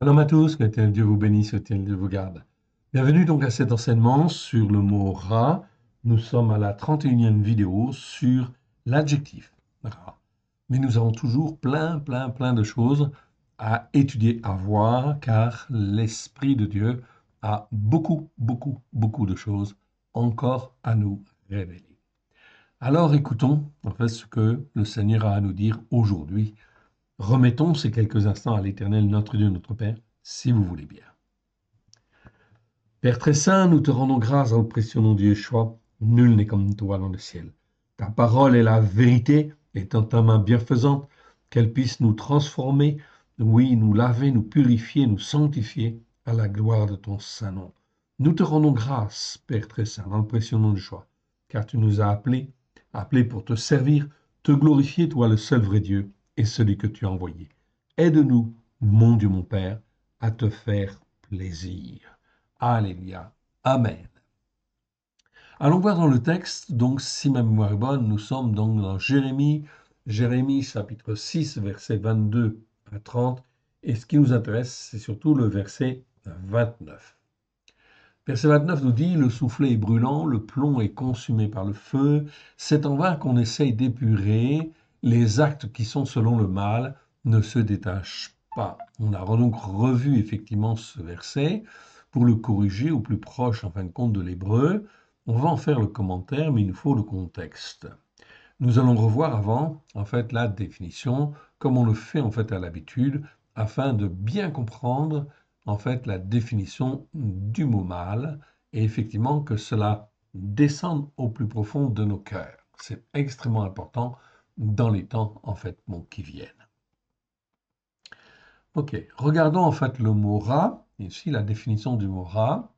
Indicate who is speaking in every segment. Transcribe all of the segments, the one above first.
Speaker 1: Shalom à tous, que Dieu vous bénisse, que Dieu vous garde. Bienvenue donc à cet enseignement sur le mot rat. Nous sommes à la 31e vidéo sur l'adjectif rat. Mais nous avons toujours plein de choses à étudier, à voir, car l'Esprit de Dieu a beaucoup de choses encore à nous révéler. Alors écoutons en fait ce que le Seigneur a à nous dire aujourd'hui. Remettons ces quelques instants à l'Éternel, notre Dieu, notre Père, si vous voulez bien. Père très saint, nous te rendons grâce dans le précieux nom de Yeshua. Nul n'est comme toi dans le ciel. Ta parole est la vérité, étant ta main bienfaisante, qu'elle puisse nous transformer, oui, nous laver, nous purifier, nous sanctifier à la gloire de ton saint nom. Nous te rendons grâce, Père très saint, dans le précieux nom de Yeshua, car tu nous as appelés pour te servir, te glorifier, toi le seul vrai Dieu et celui que tu as envoyé. Aide-nous, mon Dieu, mon Père, à te faire plaisir. Alléluia. Amen. Allons voir dans le texte, donc si ma mémoire est bonne, nous sommes donc dans Jérémie chapitre 6, versets 22 à 30, et ce qui nous intéresse, c'est surtout le verset 29. Verset 29 nous dit, le soufflet est brûlant, le plomb est consumé par le feu, c'est en vain qu'on essaye d'épurer, les actes qui sont selon le mal ne se détachent pas. On a donc revu effectivement ce verset pour le corriger au plus proche en fin de compte de l'hébreu. On va en faire le commentaire, mais il nous faut le contexte. Nous allons revoir avant en fait la définition, comme on le fait en fait à l'habitude, afin de bien comprendre en fait la définition du mot mal et effectivement que cela descende au plus profond de nos cœurs. C'est extrêmement important dans les temps en fait qui viennent. Ok, regardons en fait le mot rat, ici la définition du mot rat.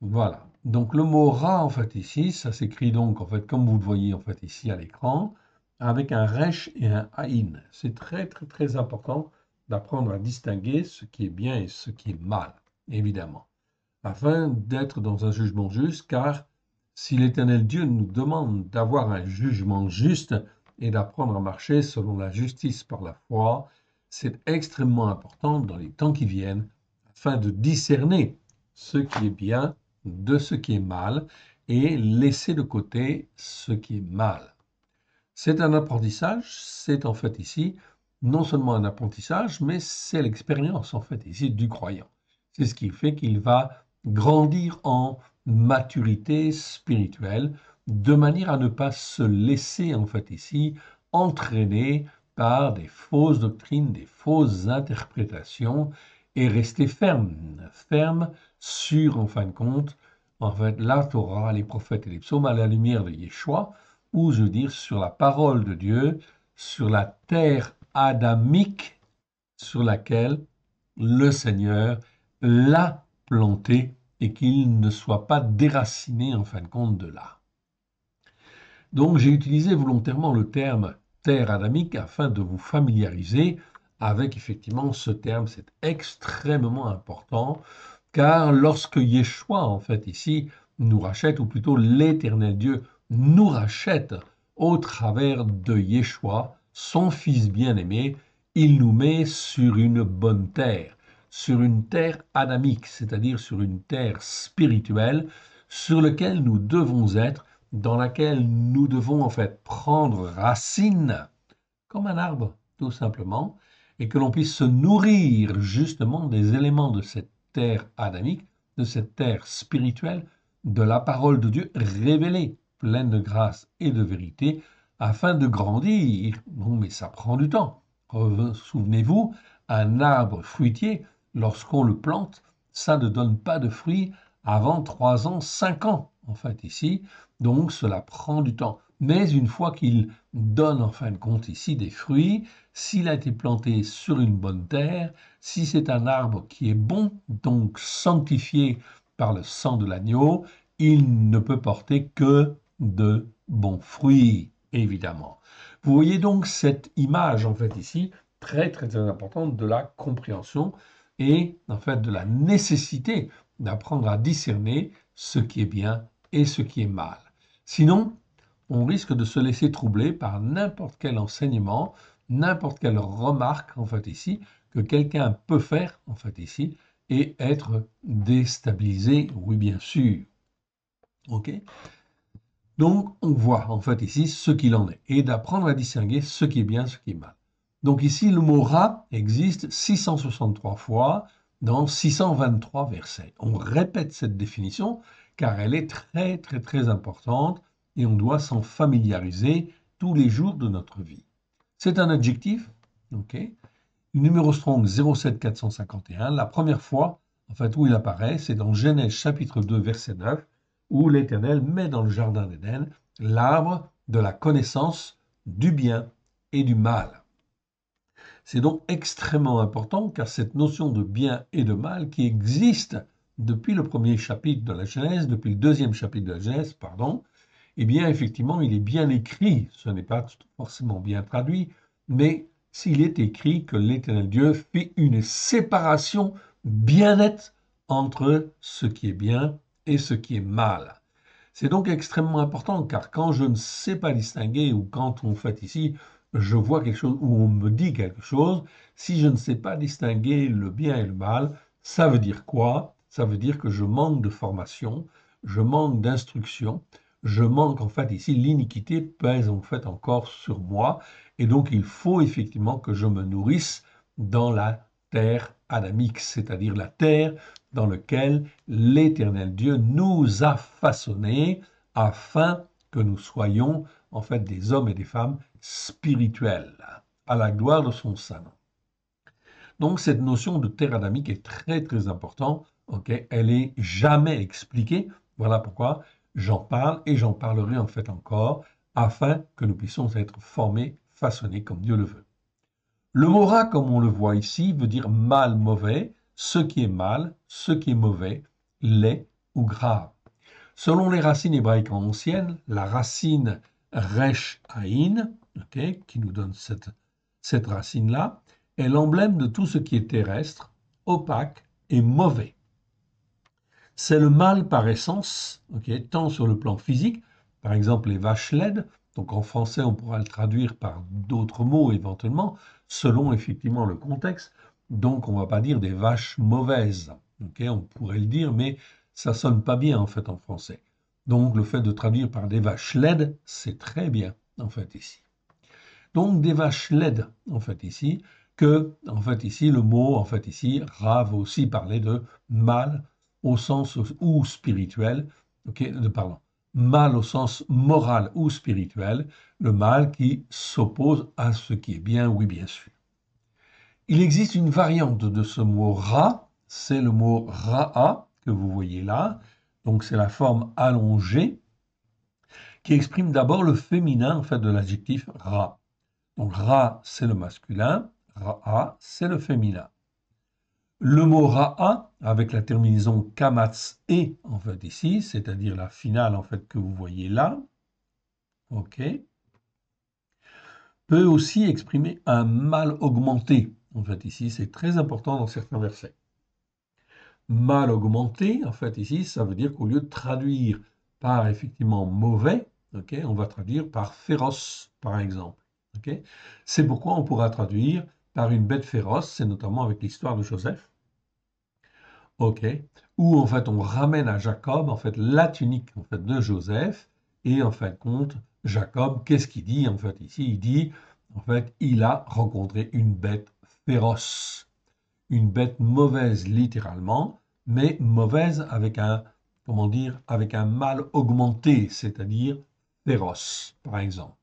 Speaker 1: Voilà. Donc le mot rat en fait ici, ça s'écrit donc en fait comme vous le voyez en fait ici à l'écran, avec un resh et un aïn. C'est très important d'apprendre à distinguer ce qui est bien et ce qui est mal, évidemment, afin d'être dans un jugement juste, car si l'Éternel Dieu nous demande d'avoir un jugement juste et d'apprendre à marcher selon la justice par la foi, c'est extrêmement important dans les temps qui viennent, afin de discerner ce qui est bien de ce qui est mal et laisser de côté ce qui est mal. C'est un apprentissage, c'est en fait ici non seulement un apprentissage, mais c'est l'expérience en fait ici du croyant. C'est ce qui fait qu'il va grandir en maturité spirituelle, de manière à ne pas se laisser en fait ici entraîner par des fausses doctrines, des fausses interprétations, et rester ferme sur, en fin de compte, en fait, la Torah, les prophètes et les psaumes à la lumière de Yeshua, ou je veux dire sur la parole de Dieu, sur la terre adamique sur laquelle le Seigneur l'a planté et qu'il ne soit pas déraciné en fin de compte de là. Donc j'ai utilisé volontairement le terme terre adamique afin de vous familiariser avec effectivement ce terme. C'est extrêmement important car lorsque Yeshua en fait ici nous rachète, ou plutôt l'Éternel Dieu nous rachète au travers de Yeshua, son Fils bien-aimé, il nous met sur une bonne terre, sur une terre adamique, c'est-à-dire sur une terre spirituelle, sur laquelle nous devons être, dans laquelle nous devons en fait prendre racine, comme un arbre, tout simplement, et que l'on puisse se nourrir justement des éléments de cette terre adamique, de cette terre spirituelle, de la parole de Dieu révélée, pleine de grâce et de vérité, afin de grandir. Bon, mais ça prend du temps. Souvenez-vous, un arbre fruitier, lorsqu'on le plante, ça ne donne pas de fruits avant 3 ans, 5 ans, en fait, ici. Donc, cela prend du temps. Mais une fois qu'il donne, en fin de compte, ici, des fruits, s'il a été planté sur une bonne terre, si c'est un arbre qui est bon, donc sanctifié par le sang de l'agneau, il ne peut porter que de bons fruits, évidemment. Vous voyez donc cette image, en fait, ici, très importante de la compréhension et, en fait, de la nécessité d'apprendre à discerner ce qui est bien et ce qui est mal. Sinon, on risque de se laisser troubler par n'importe quel enseignement n'importe quelle remarque, en fait, ici, que quelqu'un peut faire, en fait, ici, et être déstabilisé, oui, bien sûr. OK? Donc, on voit, en fait, ici, ce qu'il en est, et d'apprendre à distinguer ce qui est bien, ce qui est mal. Donc ici, le mot rat existe 663 fois dans 623 versets. On répète cette définition car elle est très, très, très importante et on doit s'en familiariser tous les jours de notre vie. C'est un adjectif, ok? Numéro Strong 07451. La première fois, en fait, où il apparaît, c'est dans Genèse chapitre 2, verset 9, où l'Éternel met dans le jardin d'Éden l'arbre de la connaissance du bien et du mal. C'est donc extrêmement important car cette notion de bien et de mal qui existe depuis le premier chapitre de la Genèse, depuis le deuxième chapitre de la Genèse, pardon, eh bien effectivement il est bien écrit, ce n'est pas forcément bien traduit, mais s'il est écrit que l'Éternel Dieu fait une séparation bien nette entre ce qui est bien et ce qui est mal. C'est donc extrêmement important car quand je ne sais pas distinguer ou quand on fait ici, je vois quelque chose ou on me dit quelque chose, si je ne sais pas distinguer le bien et le mal, ça veut dire quoi? Ça veut dire que je manque de formation, je manque d'instruction, je manque en fait ici, l'iniquité pèse en fait encore sur moi et donc il faut effectivement que je me nourrisse dans la terre adamique, c'est-à-dire la terre dans laquelle l'Éternel Dieu nous a façonnés afin que nous soyons en fait des hommes et des femmes spirituels à la gloire de son Saint. Donc cette notion de terre adamique est très très importante, ok? Elle est jamais expliquée, voilà pourquoi j'en parle et j'en parlerai en fait encore afin que nous puissions être formés, façonnés comme Dieu le veut. Le mot rat, comme on le voit ici, veut dire mal, mauvais, ce qui est mal, ce qui est mauvais, laid ou grave. Selon les racines hébraïques anciennes, la racine resh aïn, okay, qui nous donne cette racine-là, est l'emblème de tout ce qui est terrestre, opaque et mauvais. C'est le mal par essence, okay, tant sur le plan physique, par exemple les vaches laides, donc en français on pourra le traduire par d'autres mots éventuellement, selon effectivement le contexte, donc on ne va pas dire des vaches mauvaises, okay, on pourrait le dire, mais ça sonne pas bien en fait en français. Donc le fait de traduire par des vaches laides, c'est très bien en fait ici. Donc des vaches laides en fait ici, que en fait ici le mot en fait ici rat va aussi parler de mal au sens ou spirituel, ok, pardon, mal au sens moral ou spirituel, le mal qui s'oppose à ce qui est bien, oui bien sûr. Il existe une variante de ce mot rat, c'est le mot ra'a que vous voyez là, donc c'est la forme allongée qui exprime d'abord le féminin en fait de l'adjectif rat. Donc ra, c'est le masculin, ra'a, c'est le féminin. Le mot ra'a, avec la terminaison kamatz et, en fait, ici, c'est-à-dire la finale, en fait, que vous voyez là, ok, peut aussi exprimer un mal augmenté. En fait, ici, c'est très important dans certains versets. Mal augmenté, en fait, ici, ça veut dire qu'au lieu de traduire par, effectivement, mauvais, ok, on va traduire par féroce, par exemple. Okay. C'est pourquoi on pourra traduire par une bête féroce, c'est notamment avec l'histoire de Joseph, ok, où en fait on ramène à Jacob en fait la tunique en fait de Joseph et en fin de compte Jacob, qu'est-ce qu'il dit en fait ici? Il dit en fait il a rencontré une bête féroce, une bête mauvaise littéralement, mais mauvaise avec un comment dire avec un mal augmenté, c'est-à-dire féroce par exemple.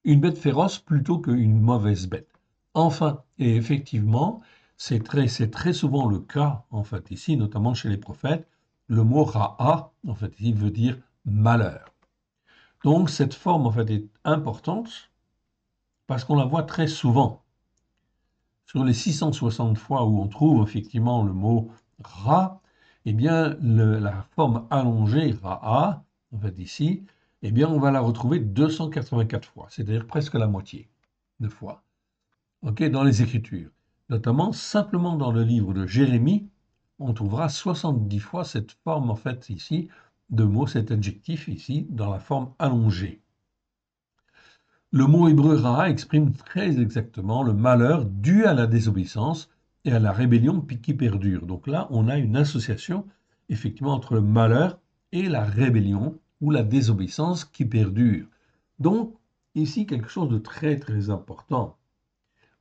Speaker 1: Une bête féroce plutôt qu'une mauvaise bête. Enfin, et effectivement, c'est très souvent le cas, en fait, ici, notamment chez les prophètes, le mot ra'a, en fait, il veut dire malheur. Donc, cette forme, en fait, est importante parce qu'on la voit très souvent. Sur les 660 fois où on trouve effectivement le mot ra, eh bien, la forme allongée ra'a, en fait, ici, eh bien, on va la retrouver 284 fois, c'est-à-dire presque la moitié de fois, okay, dans les Écritures. Notamment, simplement dans le livre de Jérémie, on trouvera 70 fois cette forme, en fait, ici, de mot, cet adjectif ici, dans la forme allongée. Le mot hébreu Ra exprime très exactement le malheur dû à la désobéissance et à la rébellion qui perdure. Donc là, on a une association effectivement entre le malheur et la rébellion ou la désobéissance qui perdure. Donc, ici, quelque chose de très très important.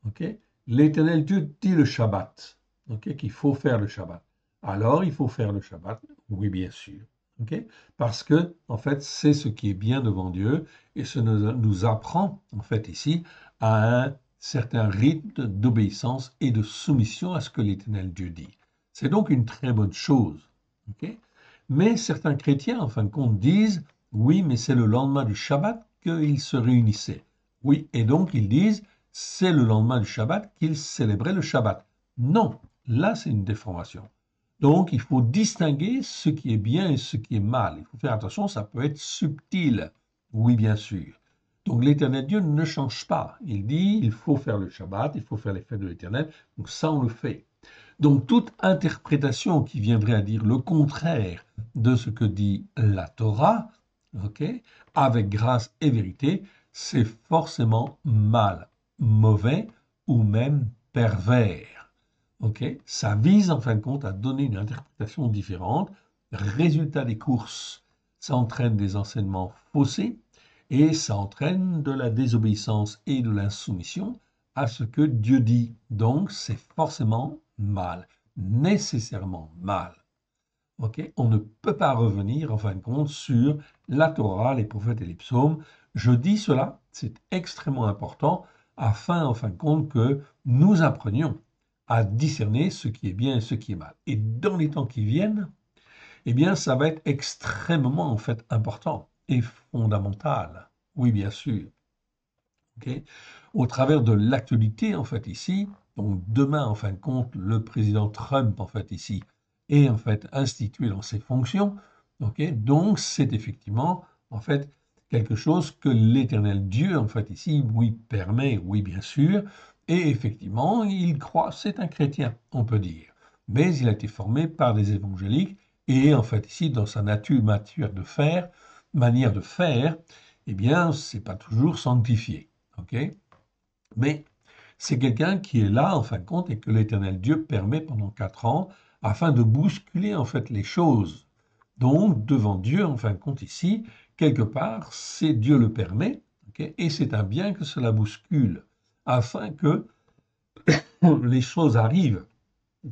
Speaker 1: Okay. L'Éternel Dieu dit le Shabbat, okay, qu'il faut faire le Shabbat. Alors, il faut faire le Shabbat, oui, bien sûr. Okay, parce que, en fait, c'est ce qui est bien devant Dieu et ce nous apprend, en fait, ici, à un certain rythme d'obéissance et de soumission à ce que l'Éternel Dieu dit. C'est donc une très bonne chose. Okay. Mais certains chrétiens, en fin de compte, disent, oui, mais c'est le lendemain du Shabbat qu'ils se réunissaient. Oui, et donc ils disent, c'est le lendemain du Shabbat qu'ils célébraient le Shabbat. Non, là c'est une déformation. Donc il faut distinguer ce qui est bien et ce qui est mal. Il faut faire attention, ça peut être subtil. Oui, bien sûr. Donc l'Éternel Dieu ne change pas. Il dit, il faut faire le Shabbat, il faut faire les fêtes de l'Éternel. Donc ça, on le fait. Donc toute interprétation qui viendrait à dire le contraire de ce que dit la Torah, okay, avec grâce et vérité, c'est forcément mal, mauvais ou même pervers. Okay. Ça vise en fin de compte à donner une interprétation différente. Résultat des courses, ça entraîne des enseignements faussés et ça entraîne de la désobéissance et de l'insoumission à ce que Dieu dit. Donc c'est forcément mal, nécessairement mal. Okay. On ne peut pas revenir en fin de compte sur la Torah, les prophètes et les psaumes. Je dis cela, c'est extrêmement important afin en fin de compte que nous apprenions à discerner ce qui est bien et ce qui est mal. Et dans les temps qui viennent, eh bien, ça va être extrêmement en fait important et fondamental. Oui, bien sûr. Okay. Au travers de l'actualité en fait ici, donc demain en fin de compte, le président Trump en fait ici est en fait institué dans ses fonctions. Okay. Donc c'est effectivement en fait quelque chose que l'Éternel Dieu en fait ici lui permet, oui bien sûr, et effectivement il croit, c'est un chrétien on peut dire, mais il a été formé par des évangéliques et en fait ici dans sa manière de faire, eh bien c'est pas toujours sanctifié. Okay. Mais c'est quelqu'un qui est là, en fin de compte, et que l'Éternel Dieu permet pendant 4 ans, afin de bousculer, en fait, les choses. Donc, devant Dieu, en fin de compte, ici, quelque part, c'est Dieu le permet, okay, et c'est un bien que cela bouscule, afin que les choses arrivent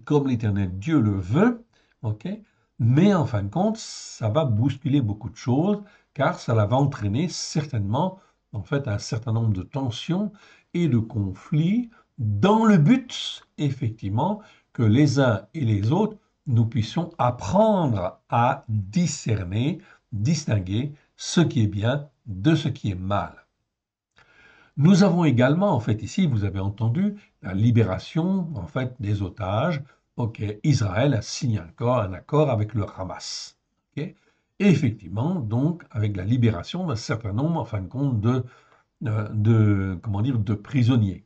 Speaker 1: comme l'Éternel Dieu le veut, okay, mais en fin de compte, ça va bousculer beaucoup de choses, car ça va entraîner certainement en fait un certain nombre de tensions et de conflits dans le but, effectivement, que les uns et les autres, nous puissions apprendre à discerner, distinguer ce qui est bien de ce qui est mal. Nous avons également, en fait, ici, vous avez entendu, la libération, en fait, des otages. Ok, Israël a signé un accord avec le Hamas. Okay. Et effectivement, donc, avec la libération d'un certain nombre, en fin de compte, comment dire, de prisonniers.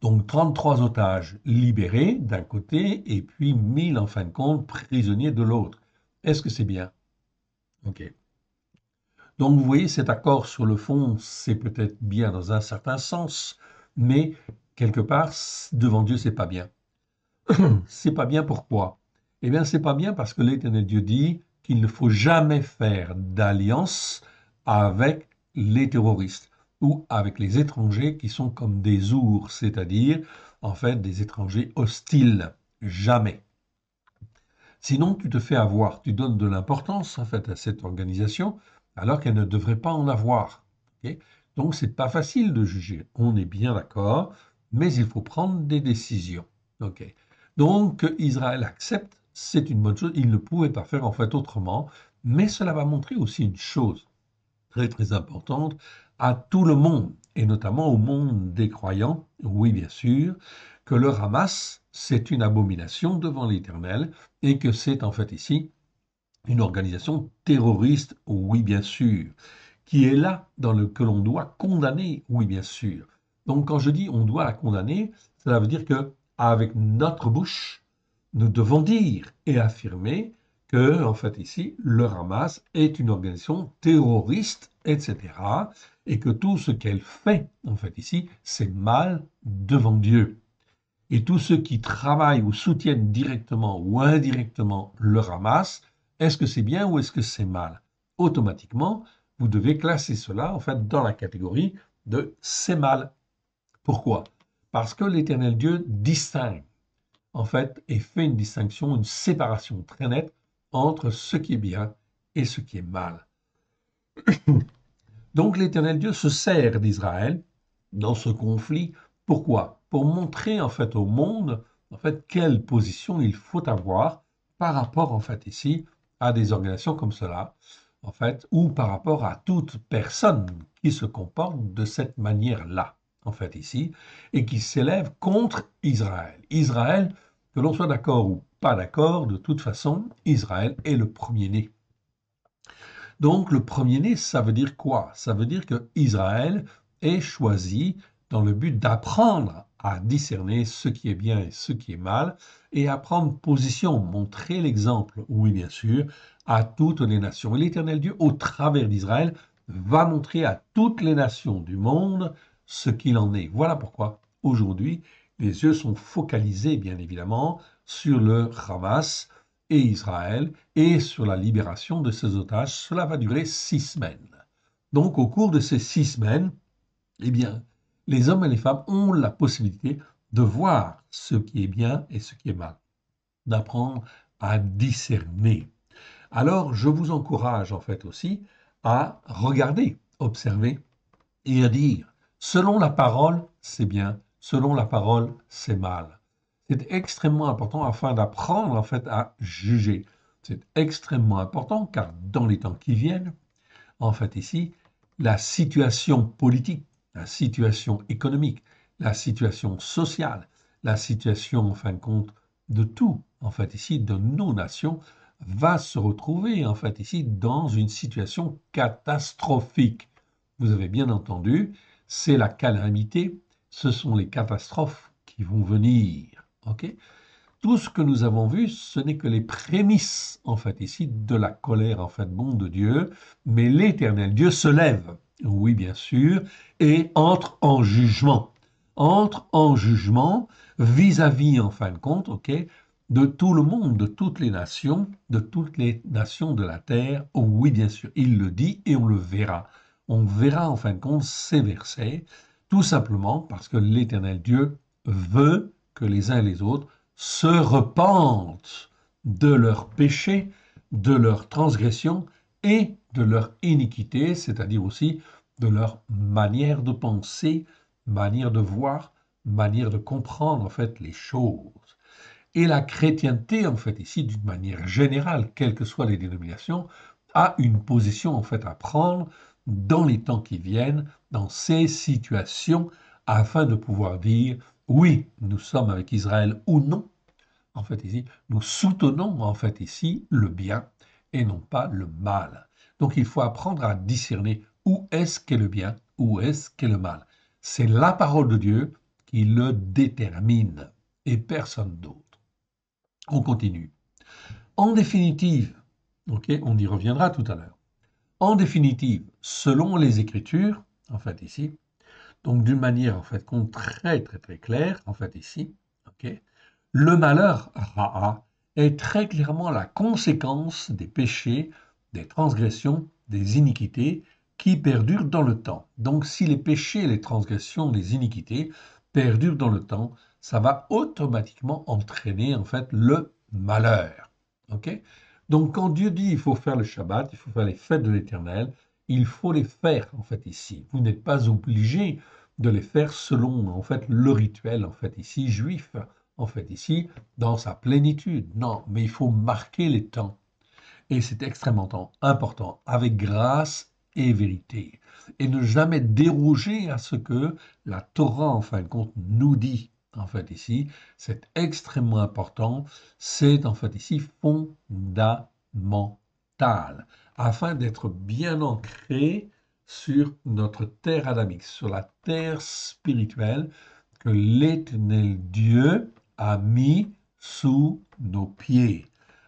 Speaker 1: Donc 33 otages libérés d'un côté et puis 1000 en fin de compte prisonniers de l'autre. Est-ce que c'est bien? Ok. Donc vous voyez, cet accord sur le fond, c'est peut-être bien dans un certain sens, mais quelque part, devant Dieu, c'est pas bien. C'est pas bien pourquoi? Eh bien, c'est pas bien parce que l'Éternel Dieu dit qu'il ne faut jamais faire d'alliance avec les terroristes ou avec les étrangers qui sont comme des ours, c'est-à-dire en fait des étrangers hostiles. Jamais. Sinon, tu te fais avoir, tu donnes de l'importance en fait à cette organisation alors qu'elle ne devrait pas en avoir. Okay. Donc, c'est pas facile de juger. On est bien d'accord, mais il faut prendre des décisions. Okay. Donc, que Israël accepte, c'est une bonne chose. Il ne pouvait pas faire en fait autrement, mais cela va montrer aussi une chose très très importante à tout le monde, et notamment au monde des croyants, oui bien sûr, que le Hamas, c'est une abomination devant l'Éternel, et que c'est en fait ici une organisation terroriste, oui bien sûr, qui est là que l'on doit condamner, oui bien sûr. Donc quand je dis on doit la condamner, cela veut dire que avec notre bouche, nous devons dire et affirmer que, en fait, ici, le Hamas est une organisation terroriste, etc., et que tout ce qu'elle fait, en fait, ici, c'est mal devant Dieu. Et tous ceux qui travaillent ou soutiennent directement ou indirectement le Hamas, est-ce que c'est bien ou est-ce que c'est mal? Automatiquement, vous devez classer cela, en fait, dans la catégorie de c'est mal. Pourquoi? Parce que l'Éternel Dieu distingue, en fait, et fait une distinction, une séparation très nette entre ce qui est bien et ce qui est mal. Donc l'Éternel Dieu se sert d'Israël dans ce conflit. Pourquoi? Pour montrer en fait au monde en fait quelle position il faut avoir par rapport en fait ici à des organisations comme cela, en fait, ou par rapport à toute personne qui se comporte de cette manière-là, en fait ici, et qui s'élève contre Israël. Israël, que l'on soit d'accord ou pas d'accord, de toute façon, Israël est le premier-né. Donc le premier-né, ça veut dire quoi? Ça veut dire que Israël est choisi dans le but d'apprendre à discerner ce qui est bien et ce qui est mal, et à prendre position, montrer l'exemple, oui bien sûr, à toutes les nations. Et l'Éternel Dieu, au travers d'Israël, va montrer à toutes les nations du monde ce qu'il en est. Voilà pourquoi aujourd'hui, les yeux sont focalisés, bien évidemment, sur le Hamas et Israël, et sur la libération de ces otages. Cela va durer 6 semaines. Donc, au cours de ces 6 semaines, eh bien, les hommes et les femmes ont la possibilité de voir ce qui est bien et ce qui est mal, d'apprendre à discerner. Alors, je vous encourage en fait aussi à regarder, observer et à dire, selon la parole, c'est bien, selon la parole, c'est mal. C'est extrêmement important afin d'apprendre en fait à juger. C'est extrêmement important car dans les temps qui viennent, en fait ici, la situation politique, la situation économique, la situation sociale, la situation en fin de compte de tout, en fait ici, de nos nations, va se retrouver en fait ici dans une situation catastrophique. Vous avez bien entendu, c'est la calamité, ce sont les catastrophes qui vont venir. Ok? Tout ce que nous avons vu, ce n'est que les prémices, en fait, ici, de la colère, en fait, bon de Dieu, mais l'Éternel Dieu se lève, oui, bien sûr, et entre en jugement vis-à-vis, en fin de compte, ok, de tout le monde, de toutes les nations de la terre, oh, oui, bien sûr, il le dit et on le verra. On verra, en fin de compte, ces versets, tout simplement parce que l'Éternel Dieu veut que les uns et les autres se repentent de leurs péchés, de leurs transgressions et de leur iniquité, c'est-à-dire aussi de leur manière de penser, manière de voir, manière de comprendre en fait les choses. Et la chrétienté, en fait, ici, d'une manière générale, quelles que soient les dénominations, a une position en fait à prendre dans les temps qui viennent, dans ces situations, afin de pouvoir dire oui, nous sommes avec Israël ou non. En fait, ici, nous soutenons en fait ici le bien et non pas le mal. Donc, il faut apprendre à discerner où est-ce qu'est le bien, où est-ce qu'est le mal. C'est la parole de Dieu qui le détermine et personne d'autre. On continue. En définitive, ok, on y reviendra tout à l'heure. En définitive, selon les Écritures, en fait ici, donc d'une manière en fait très très très claire, en fait ici, ok, le malheur, ra'a, est très clairement la conséquence des péchés, des transgressions, des iniquités qui perdurent dans le temps. Donc si les péchés, les transgressions, les iniquités perdurent dans le temps, ça va automatiquement entraîner en fait le malheur. Ok? Donc quand Dieu dit il faut faire le Shabbat, il faut faire les fêtes de l'Éternel, il faut les faire en fait ici. Vous n'êtes pas obligé de les faire selon en fait le rituel en fait ici juif en fait ici dans sa plénitude. Non, mais il faut marquer les temps et c'est extrêmement important avec grâce et vérité et ne jamais déroger à ce que la Torah en fin de compte nous dit. En fait ici, c'est extrêmement important, c'est en fait ici fondamental afin d'être bien ancré sur notre terre adamique, sur la terre spirituelle que l'Éternel Dieu a mis sous nos pieds,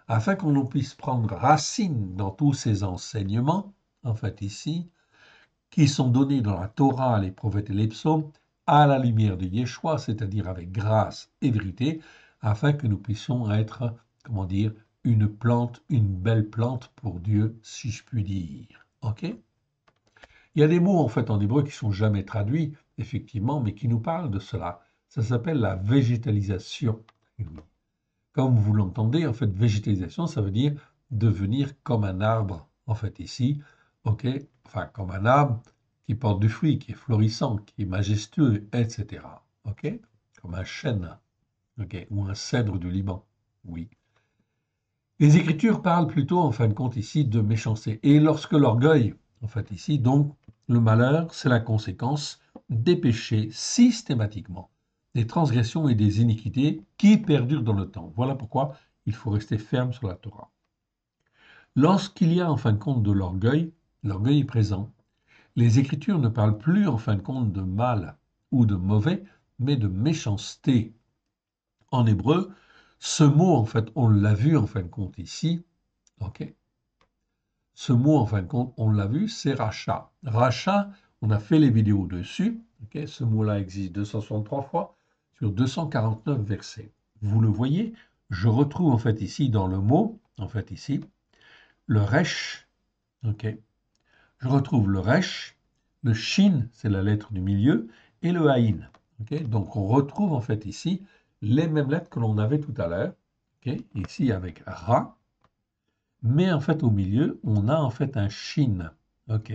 Speaker 1: afin qu'on puisse prendre racine dans tous ces enseignements, en fait ici, qui sont donnés dans la Torah, les prophètes et les psaumes, à la lumière de Yeshua, c'est-à-dire avec grâce et vérité, afin que nous puissions être, comment dire, une plante, une belle plante pour Dieu, si je puis dire. Ok? Il y a des mots en fait en hébreu qui sont jamais traduits, effectivement, mais qui nous parlent de cela. Ça s'appelle la végétalisation. Comme vous l'entendez, en fait, végétalisation, ça veut dire devenir comme un arbre, en fait, ici, ok? Enfin, comme un arbre qui porte du fruit, qui est florissant, qui est majestueux, etc. Ok? Comme un chêne, ok? Ou un cèdre du Liban, oui. Les Écritures parlent plutôt, en fin de compte, ici, de méchanceté. Et lorsque l'orgueil, en fait, ici, donc, le malheur, c'est la conséquence des péchés systématiquement, des transgressions et des iniquités qui perdurent dans le temps. Voilà pourquoi il faut rester ferme sur la Torah. Lorsqu'il y a, en fin de compte, de l'orgueil, l'orgueil est présent. Les Écritures ne parlent plus, en fin de compte, de mal ou de mauvais, mais de méchanceté. En hébreu, ce mot, en fait, on l'a vu, en fin de compte, ici, ok? Ce mot, en fin de compte, on l'a vu, c'est rachat. Rachat, on a fait les vidéos dessus. Okay, ce mot-là existe 263 fois sur 249 versets. Vous le voyez, je retrouve en fait ici dans le mot, en fait ici, le resh. Okay, je retrouve le resh, le shin, c'est la lettre du milieu, et le haïn. Okay, donc on retrouve en fait ici les mêmes lettres que l'on avait tout à l'heure. Okay, ici avec ra. Mais en fait, au milieu, on a en fait un shin. Ok.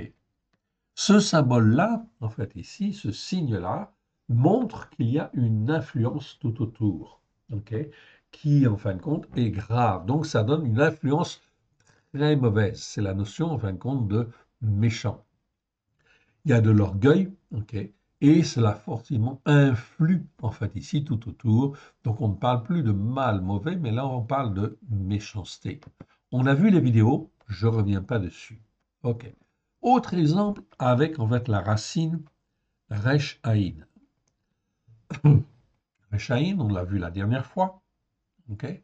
Speaker 1: Ce symbole-là, en fait, ici, ce signe-là, montre qu'il y a une influence tout autour, ok, qui, en fin de compte, est grave. Donc, ça donne une influence très mauvaise. C'est la notion, en fin de compte, de méchant. Il y a de l'orgueil, ok, et cela forcément influe, en fait, ici, tout autour. Donc, on ne parle plus de mal mauvais, mais là, on parle de méchanceté. On a vu les vidéos, je ne reviens pas dessus. Ok. Autre exemple avec en fait la racine Resh Aïn. Resh Aïn, on l'a vu la dernière fois. Ok.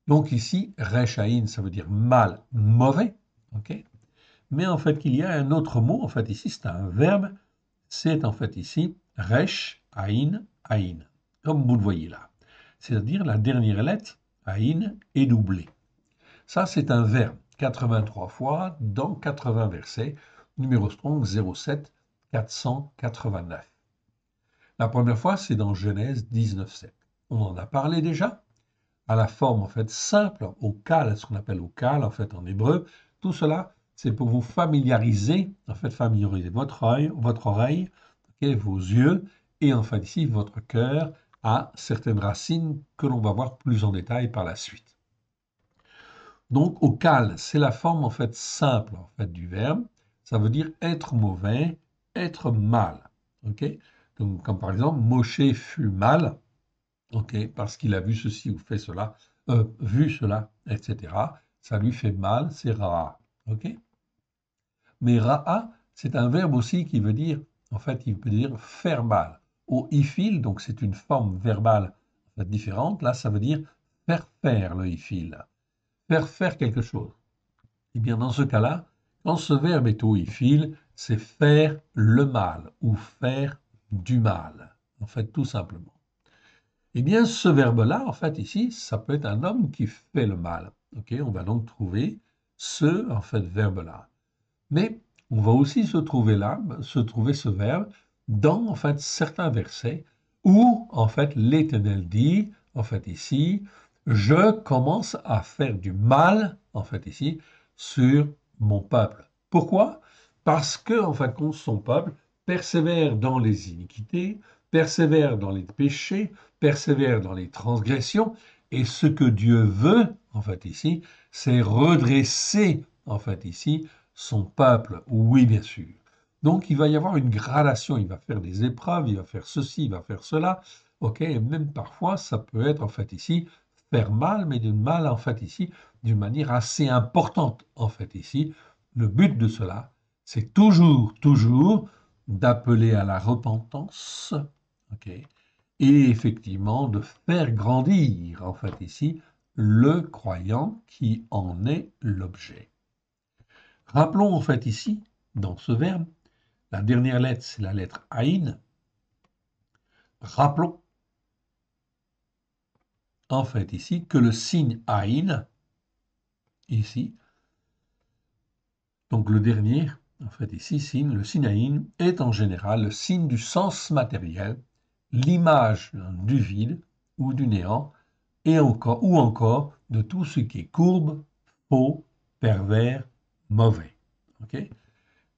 Speaker 1: Donc ici, Resh Aïn, ça veut dire mal, mauvais. Ok. Mais en fait, il y a un autre mot, en fait ici, c'est un verbe. C'est en fait ici Resh Aïn Aïn, comme vous le voyez là. C'est-à-dire la dernière lettre, Aïn, est doublée. Ça, c'est un verbe, 83 fois dans 80 versets, numéro strong 07 489. La première fois, c'est dans Genèse 19.7. On en a parlé déjà, à la forme en fait simple, au cal, ce qu'on appelle au cal en fait en hébreu. Tout cela, c'est pour vous familiariser, en fait familiariser votre oreille, okay, vos yeux, et en fait ici votre cœur à certaines racines que l'on va voir plus en détail par la suite. Donc, au cal, c'est la forme en fait simple en fait du verbe. Ça veut dire être mauvais, être mal. Ok? Donc, comme par exemple, Moshe fut mal, ok, parce qu'il a vu ceci ou fait cela, vu cela, etc. Ça lui fait mal, c'est ra'a. Ok? Mais ra'a, c'est un verbe aussi qui veut dire, en fait, il veut dire faire mal. Au ifil, donc c'est une forme verbale en fait, différente. Là, ça veut dire faire le ifil. Faire quelque chose. Eh bien, dans ce cas-là, quand ce verbe est au ifil, c'est faire le mal ou faire du mal, en fait, tout simplement. Eh bien, ce verbe-là, en fait, ici, ça peut être un homme qui fait le mal. Ok, on va donc trouver ce, en fait, verbe-là. Mais on va aussi se trouver là, se trouver ce verbe dans, en fait, certains versets où, en fait, l'Éternel dit, en fait, ici, je commence à faire du mal, en fait, ici, sur mon peuple. Pourquoi? Parce que, en fin de compte, son peuple persévère dans les iniquités, persévère dans les péchés, persévère dans les transgressions, et ce que Dieu veut, en fait, ici, c'est redresser, en fait, ici, son peuple. Oui, bien sûr. Donc, il va y avoir une gradation. Il va faire des épreuves, il va faire ceci, il va faire cela. Ok, et même parfois, ça peut être, en fait, ici, faire mal, mais d'une mal, en fait, ici, d'une manière assez importante, en fait, ici. Le but de cela, c'est toujours d'appeler à la repentance, ok, et effectivement de faire grandir, en fait, ici, le croyant qui en est l'objet. Rappelons en fait ici, dans ce verbe, la dernière lettre, c'est la lettre Aïn. Rappelons en fait ici que le signe Aïn, ici, donc le dernier, en fait ici, signe, le signe Aïn, est en général le signe du sens matériel, l'image du vide ou du néant, ou encore de tout ce qui est courbe, faux, pervers, mauvais. Okay.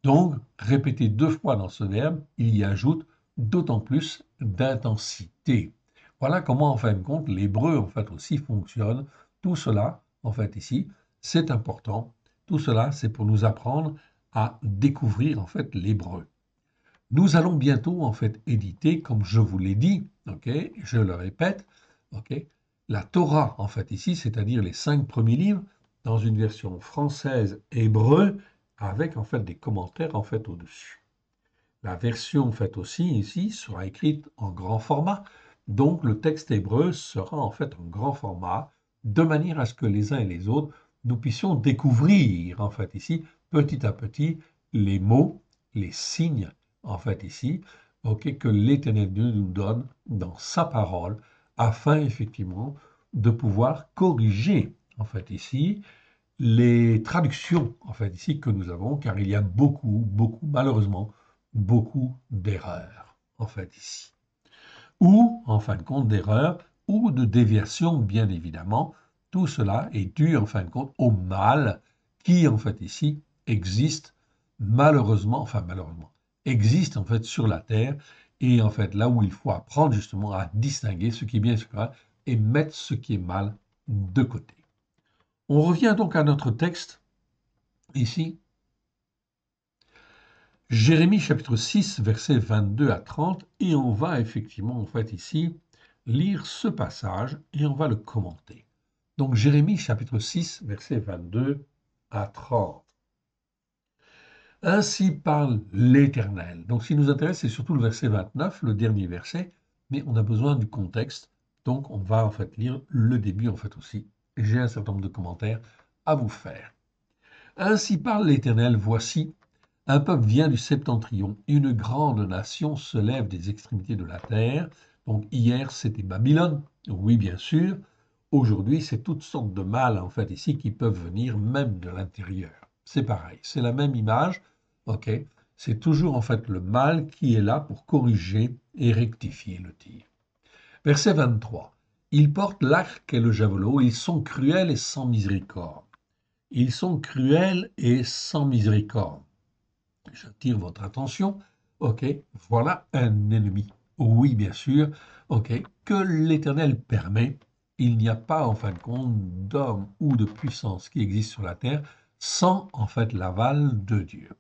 Speaker 1: Donc, répéter 2 fois dans ce verbe, il y ajoute d'autant plus d'intensité. Voilà comment, en fin de compte, l'hébreu, en fait, aussi fonctionne. Tout cela, en fait, ici, c'est important. Tout cela, c'est pour nous apprendre à découvrir, en fait, l'hébreu. Nous allons bientôt, en fait, éditer, comme je vous l'ai dit, ok, je le répète, ok, la Torah, en fait, ici, c'est-à-dire les 5 premiers livres, dans une version française hébreu, avec, en fait, des commentaires, en fait, au-dessus. La version, en fait, aussi, ici, sera écrite en grand format, donc le texte hébreu sera, en fait, en grand format, de manière à ce que les uns et les autres, nous puissions découvrir, en fait, ici, petit à petit, les mots, les signes, en fait, ici, ok, que l'Éternel Dieu nous donne dans sa parole, afin, effectivement, de pouvoir corriger, en fait, ici, les traductions, en fait, ici, que nous avons, car il y a beaucoup, malheureusement, beaucoup d'erreurs, en fait, ici. Ou, en fin de compte, d'erreurs ou de déviations, bien évidemment. Tout cela est dû, en fin de compte, au mal qui, en fait, ici, existe malheureusement, existe, en fait, sur la terre, et, en fait, là où il faut apprendre, justement, à distinguer ce qui est bien et ce qui est mal, et mettre ce qui est mal de côté. On revient donc à notre texte, ici, Jérémie chapitre 6, versets 22 à 30, et on va effectivement, en fait, ici, lire ce passage et on va le commenter. Donc Jérémie chapitre 6, versets 22 à 30. Ainsi parle l'Éternel. Donc ce qui nous intéresse, c'est surtout le verset 29, le dernier verset, mais on a besoin du contexte, donc on va en fait lire le début en fait aussi. J'ai un certain nombre de commentaires à vous faire. Ainsi parle l'Éternel, voici, un peuple vient du septentrion, une grande nation se lève des extrémités de la terre. Donc hier c'était Babylone, oui bien sûr. Aujourd'hui c'est toutes sortes de mal en fait ici qui peuvent venir même de l'intérieur. C'est pareil, c'est la même image, ok. C'est toujours en fait le mal qui est là pour corriger et rectifier le tir. Verset 23. Ils portent l'arc et le javelot, ils sont cruels et sans miséricorde. Ils sont cruels et sans miséricorde. J'attire votre attention. OK, voilà un ennemi. Oui, bien sûr. OK, que l'Éternel permet. Il n'y a pas, en fin de compte, d'homme ou de puissance qui existe sur la terre sans, en fait, l'aval de Dieu.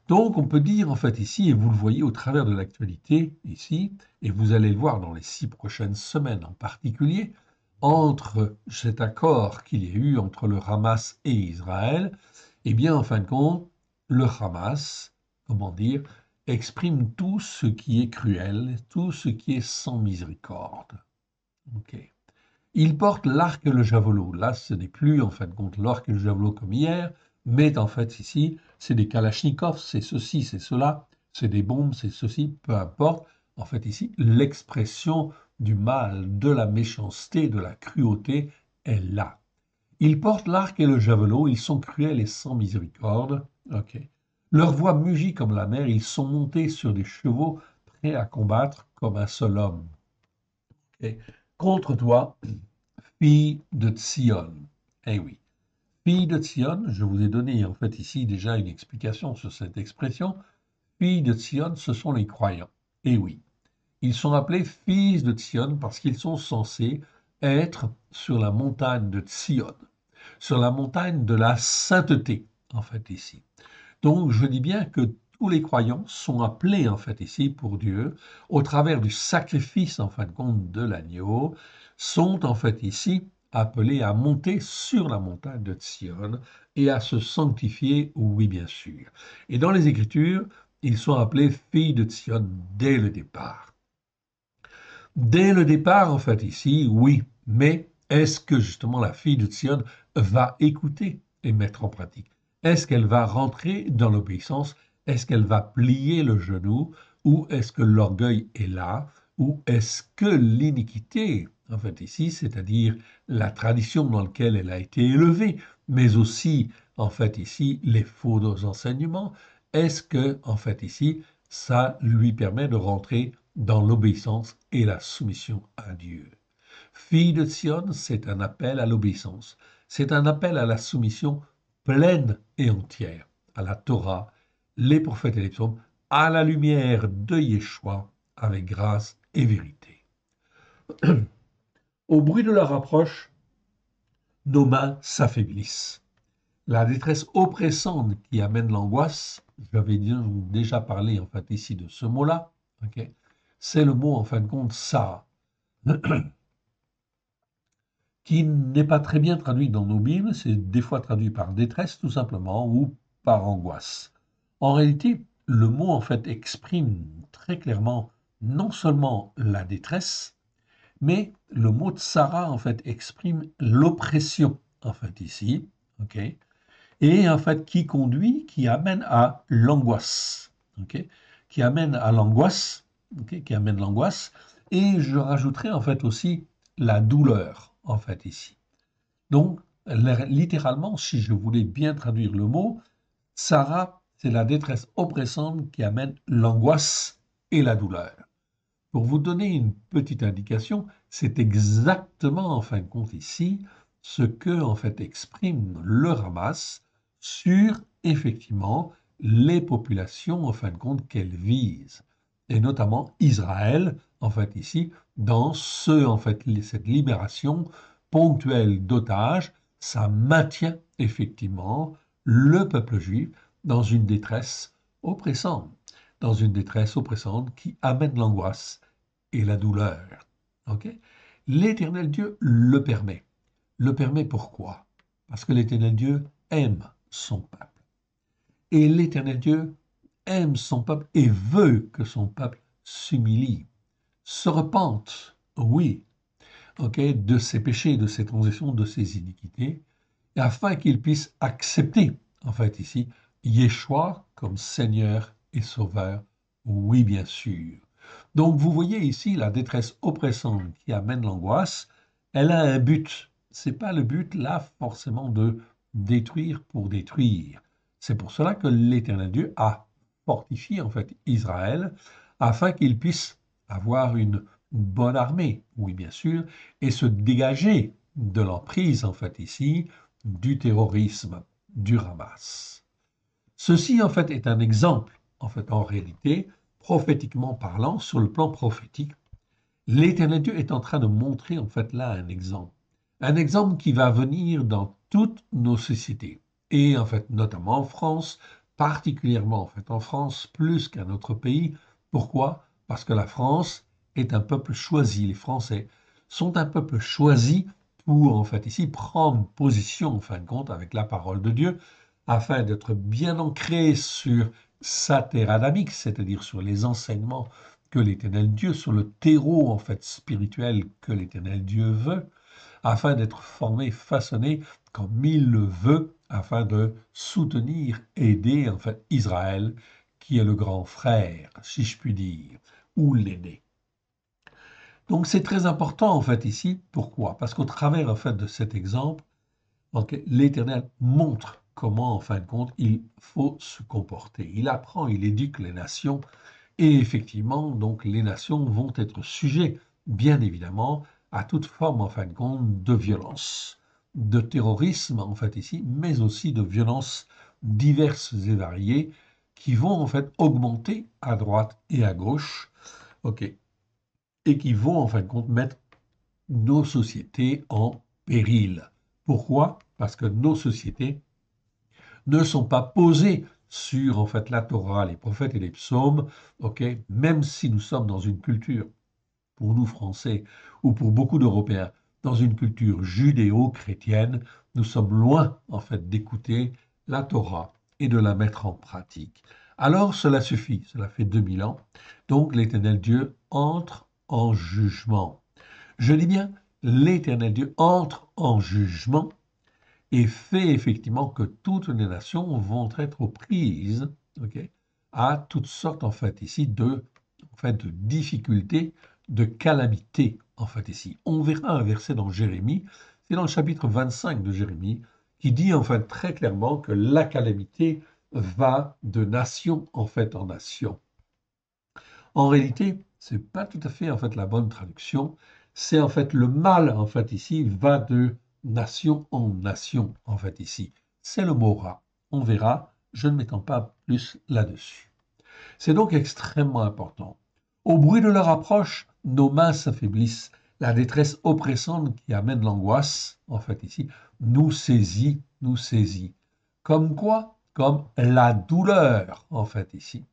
Speaker 1: Donc, on peut dire, en fait, ici, et vous le voyez au travers de l'actualité, ici, et vous allez le voir dans les 6 prochaines semaines en particulier, entre cet accord qu'il y a eu entre le Hamas et Israël, eh bien, en fin de compte, le Hamas, comment dire, exprime tout ce qui est cruel, tout ce qui est sans miséricorde. Okay. Il porte l'arc et le javelot. Là, ce n'est plus en fin de compte l'arc et le javelot comme hier, mais en fait ici, c'est des kalachnikovs, c'est ceci, c'est cela, c'est des bombes, c'est ceci, peu importe. En fait ici, l'expression du mal, de la méchanceté, de la cruauté est là. Ils portent l'arc et le javelot, ils sont cruels et sans miséricorde. Okay. Leur voix mugit comme la mer, ils sont montés sur des chevaux prêts à combattre comme un seul homme. Okay. Contre toi, fille de Sion. Eh oui, fille de Sion, je vous ai donné en fait ici déjà une explication sur cette expression. Fille de Sion, ce sont les croyants. Eh oui, ils sont appelés fils de Sion parce qu'ils sont censés être sur la montagne de Sion, sur la montagne de la sainteté, en fait ici. Donc je dis bien que tous les croyants sont appelés en fait ici pour Dieu, au travers du sacrifice en fin de compte de l'agneau, sont en fait ici appelés à monter sur la montagne de Sion et à se sanctifier, oui bien sûr. Et dans les Écritures, ils sont appelés filles de Sion dès le départ. Dès le départ, en fait, ici, oui, mais Est-ce que justement la fille de Sion va écouter et mettre en pratique? Est-ce qu'elle va rentrer dans l'obéissance? Est-ce qu'elle va plier le genou? Ou est-ce que l'orgueil est là? Ou est-ce que l'iniquité, en fait ici, c'est-à-dire la tradition dans laquelle elle a été élevée, mais aussi, en fait ici, les faux enseignements, est-ce que, en fait ici, ça lui permet de rentrer dans l'obéissance et la soumission à Dieu? Fille de Sion, c'est un appel à l'obéissance. C'est un appel à la soumission pleine et entière à la Torah, les prophètes et les psaumes, à la lumière de Yeshua, avec grâce et vérité. Au bruit de leur approche, nos mains s'affaiblissent. La détresse oppressante qui amène l'angoisse, j'avais déjà parlé en fait ici de ce mot-là, okay, c'est le mot en fin de compte ça, qui n'est pas très bien traduit dans nos Bibles, c'est des fois traduit par détresse tout simplement ou par angoisse. En réalité, le mot en fait exprime très clairement non seulement la détresse, mais le mot tsara en fait exprime l'oppression en fait ici, ok, et en fait qui conduit, qui amène à l'angoisse, ok, qui amène à l'angoisse, ok, qui amène l'angoisse, et je rajouterai en fait aussi la douleur en fait ici. Donc, littéralement, si je voulais bien traduire le mot, Sarah, c'est la détresse oppressante qui amène l'angoisse et la douleur. Pour vous donner une petite indication, c'est exactement, en fin de compte, ici, ce que, en fait, exprime le Hamas sur, effectivement, les populations, en fin de compte, qu'elle vise. Et notamment Israël, en fait, ici, dans en fait, cette libération ponctuelle d'otages, ça maintient, effectivement, le peuple juif dans une détresse oppressante qui amène l'angoisse et la douleur. Ok. L'Éternel Dieu le permet. Le permet pourquoi? Parce que l'Éternel Dieu aime son peuple. Et l'Éternel Dieu aime son peuple et veut que son peuple s'humilie, se repente, oui, ok, de ses péchés, de ses transgressions, de ses iniquités, et afin qu'il puisse accepter, en fait ici, Yeshua comme Seigneur et Sauveur, oui bien sûr. Donc vous voyez ici la détresse oppressante qui amène l'angoisse, elle a un but. C'est pas le but là forcément de détruire pour détruire. C'est pour cela que l'Éternel Dieu a fortifié en fait Israël afin qu'il puisse avoir une bonne armée, oui bien sûr, et se dégager de l'emprise en fait ici du terrorisme du Hamas. Ceci en fait est un exemple en fait en réalité prophétiquement parlant, sur le plan prophétique, l'Éternel Dieu est en train de montrer en fait là un exemple qui va venir dans toutes nos sociétés et en fait notamment en France, particulièrement en fait en France plus qu'un autre pays. Pourquoi? Parce que la France est un peuple choisi. Les Français sont un peuple choisi pour en fait ici prendre position en fin de compte avec la parole de Dieu afin d'être bien ancrés sur sa terre adamique, c'est-à-dire sur les enseignements que l'Éternel Dieu, sur le terreau en fait spirituel que l'Éternel Dieu veut, afin d'être formé, façonné comme il le veut, afin de soutenir, aider en fait Israël, qui est le grand frère, si je puis dire, ou l'aîné. Donc c'est très important en fait ici. Pourquoi? Parce qu'au travers en fait de cet exemple, okay, l'Éternel montre comment, en fin de compte, il faut se comporter. Il apprend, il éduque les nations, et effectivement, donc, les nations vont être sujets, bien évidemment, à toute forme, en fin de compte, de violence, de terrorisme, en fait, ici, mais aussi de violences diverses et variées qui vont, en fait, augmenter à droite et à gauche, ok, et qui vont, en fin de compte, mettre nos sociétés en péril. Pourquoi? Parce que nos sociétés ne sont pas posées sur en fait la Torah, les prophètes et les psaumes, ok, même si nous sommes dans une culture, pour nous Français ou pour beaucoup d'Européens, dans une culture judéo-chrétienne, nous sommes loin en fait d'écouter la Torah et de la mettre en pratique. Alors cela suffit, cela fait 2000 ans, donc l'Éternel Dieu entre en jugement. Je dis bien l'Éternel Dieu entre en jugement et fait effectivement que toutes les nations vont être aux prises, ok, à toutes sortes en fait ici de difficultés, de calamités en fait ici. On verra un verset dans Jérémie, c'est dans le chapitre 25 de Jérémie, qui dit en fait très clairement que la calamité va de nation en fait en nation. En réalité, c'est pas tout à fait en fait la bonne traduction. C'est en fait le mal en fait ici va de nation en nation en fait ici. C'est le mot rat. On verra. Je ne m'étends pas plus là-dessus. C'est donc extrêmement important. Au bruit de leur approche, nos mains s'affaiblissent. La détresse oppressante qui amène l'angoisse, en fait ici, nous saisit, nous saisit. Comme quoi? Comme la douleur, en fait ici.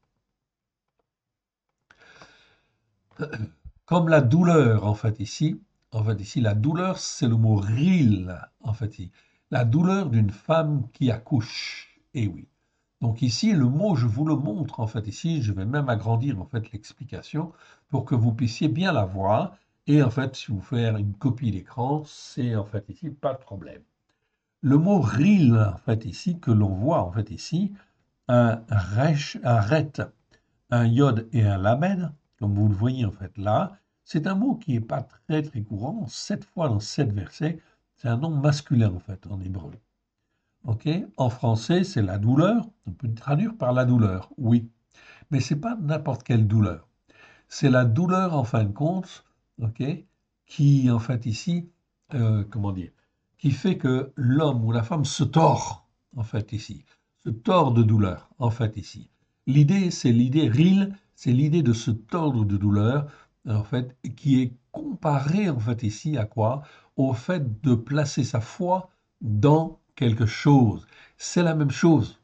Speaker 1: Comme la douleur, en fait ici, la douleur, c'est le mot ril, en fait ici. La douleur d'une femme qui accouche. Eh oui. Donc ici, le mot, je vous le montre, en fait ici, je vais même agrandir en fait l'explication pour que vous puissiez bien la voir. Et en fait, si vous faites une copie d'écran, c'est en fait ici, pas de problème. Le mot ril, en fait ici, que l'on voit en fait ici, un resh, un ret, un yod et un lamed, comme vous le voyez en fait là, c'est un mot qui n'est pas très très courant, 7 fois dans 7 versets, c'est un nom masculin en fait en hébreu. Ok. En français, c'est la douleur, on peut traduire par la douleur, oui, mais c'est pas n'importe quelle douleur. C'est la douleur en fin de compte, ok, qui en fait ici, comment dire, qui fait que l'homme ou la femme se tord en fait ici, se tord de douleur en fait ici. L'idée, c'est l'idée real, c'est l'idée de se tordre de douleur en fait, qui est comparée en fait ici à quoi? Au fait de placer sa foi dans quelque chose. C'est la même chose.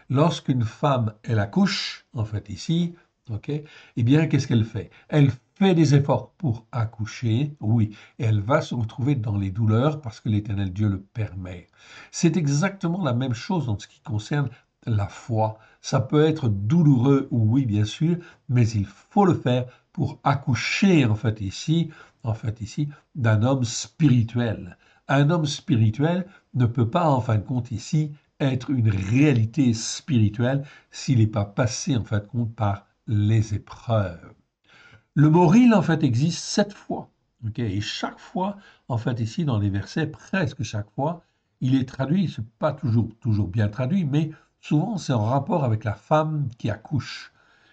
Speaker 1: Lorsqu'une femme, elle accouche, en fait ici, ok, eh bien, qu'est-ce qu'elle fait? Elle fait des efforts pour accoucher, oui, et elle va se retrouver dans les douleurs parce que l'Éternel Dieu le permet. C'est exactement la même chose en ce qui concerne la foi. Ça peut être douloureux, oui, bien sûr, mais il faut le faire pour accoucher, en fait ici, d'un homme spirituel. Un homme spirituel ne peut pas, en fin de compte, ici, être une réalité spirituelle s'il n'est pas passé en fin de compte par les épreuves. Le mot ril en fait existe 7 fois. Okay, et chaque fois, en fait, ici dans les versets, presque chaque fois, il est traduit, c'est pas toujours bien traduit, mais souvent c'est en rapport avec la femme qui accouche.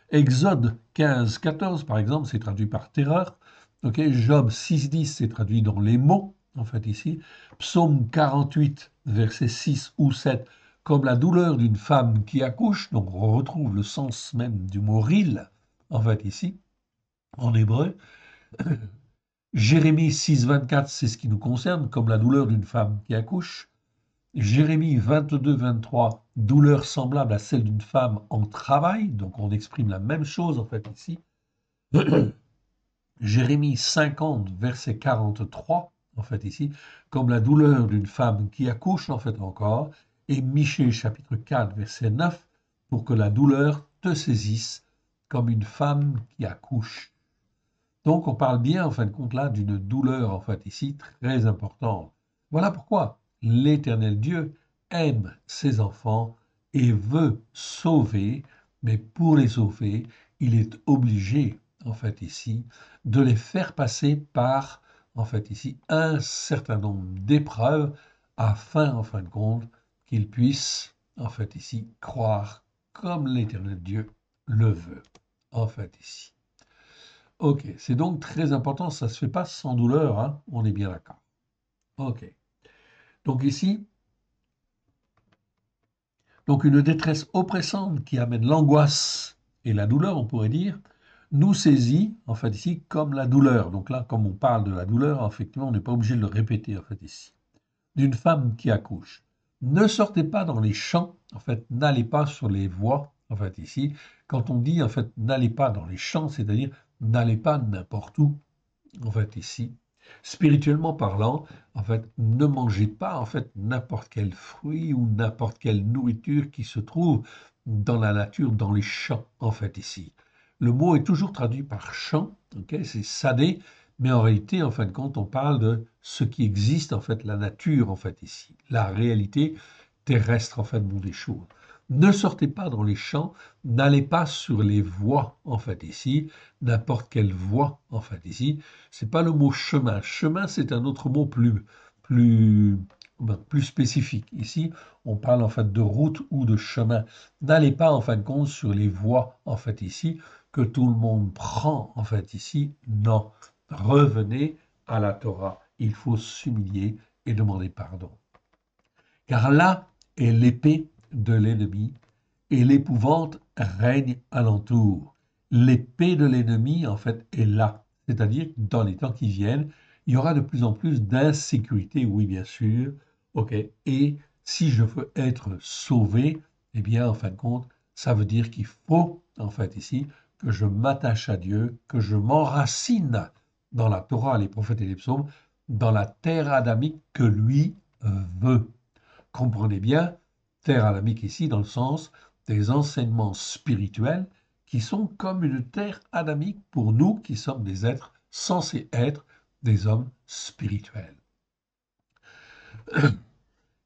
Speaker 1: Exode 15, 14, par exemple, c'est traduit par terreur. Okay, Job 6, 10, c'est traduit dans les mots, en fait, ici. Psaume 48, verset 6 ou 7, comme la douleur d'une femme qui accouche. Donc, on retrouve le sens même du mot ril, en fait, ici, en hébreu. Jérémie 6, 24, c'est ce qui nous concerne, comme la douleur d'une femme qui accouche. Jérémie 22, 23, douleur semblable à celle d'une femme en travail. Donc, on exprime la même chose, en fait, ici. Jérémie 50, verset 43, en fait ici, comme la douleur d'une femme qui accouche, en fait encore, et Michée chapitre 4, verset 9, pour que la douleur te saisisse comme une femme qui accouche. Donc on parle bien, en fin de compte, là, d'une douleur, en fait ici, très importante. Voilà pourquoi l'Éternel Dieu aime ses enfants et veut sauver, mais pour les sauver, il est obligé, en fait ici, de les faire passer par, en fait ici, un certain nombre d'épreuves afin, en fin de compte, qu'ils puissent, en fait ici, croire comme l'Éternel Dieu le veut, en fait ici. Ok, c'est donc très important, ça ne se fait pas sans douleur, hein, on est bien d'accord. Ok, donc ici, donc une détresse oppressante qui amène l'angoisse et la douleur, on pourrait dire, nous saisit, en fait, ici, comme la douleur. Donc là, comme on parle de la douleur, effectivement, on n'est pas obligé de le répéter, en fait, ici. D'une femme qui accouche. Ne sortez pas dans les champs, en fait, n'allez pas sur les voies, en fait, ici. Quand on dit, en fait, n'allez pas dans les champs, c'est-à-dire n'allez pas n'importe où, en fait, ici. Spirituellement parlant, en fait, ne mangez pas, en fait, n'importe quel fruit ou n'importe quelle nourriture qui se trouve dans la nature, dans les champs, en fait, ici. Le mot est toujours traduit par champ, ok, c'est sadé, mais en réalité, en fin de compte, on parle de ce qui existe, en fait, la nature, en fait, ici, la réalité terrestre, en fait, des choses. Ne sortez pas dans les champs, n'allez pas sur les voies, en fait, ici, n'importe quelle voie, en fait, ici. C'est pas le mot chemin. Chemin, c'est un autre mot plus, plus spécifique. Ici, on parle, en fait, de route ou de chemin. N'allez pas, en fin de compte, sur les voies, en fait, ici, que tout le monde prend, en fait, ici. Non. Revenez à la Torah. Il faut s'humilier et demander pardon. Car là est l'épée de l'ennemi et l'épouvante règne alentour. L'épée de l'ennemi, en fait, est là. C'est-à-dire que dans les temps qui viennent, il y aura de plus en plus d'insécurité, oui, bien sûr. OK. Et si je veux être sauvé, eh bien, en fin de compte, ça veut dire qu'il faut, en fait, ici, que je m'attache à Dieu, que je m'enracine dans la Torah, les prophètes et les psaumes, dans la terre adamique que lui veut. Comprenez bien, terre adamique ici dans le sens des enseignements spirituels qui sont comme une terre adamique pour nous qui sommes des êtres censés être des hommes spirituels.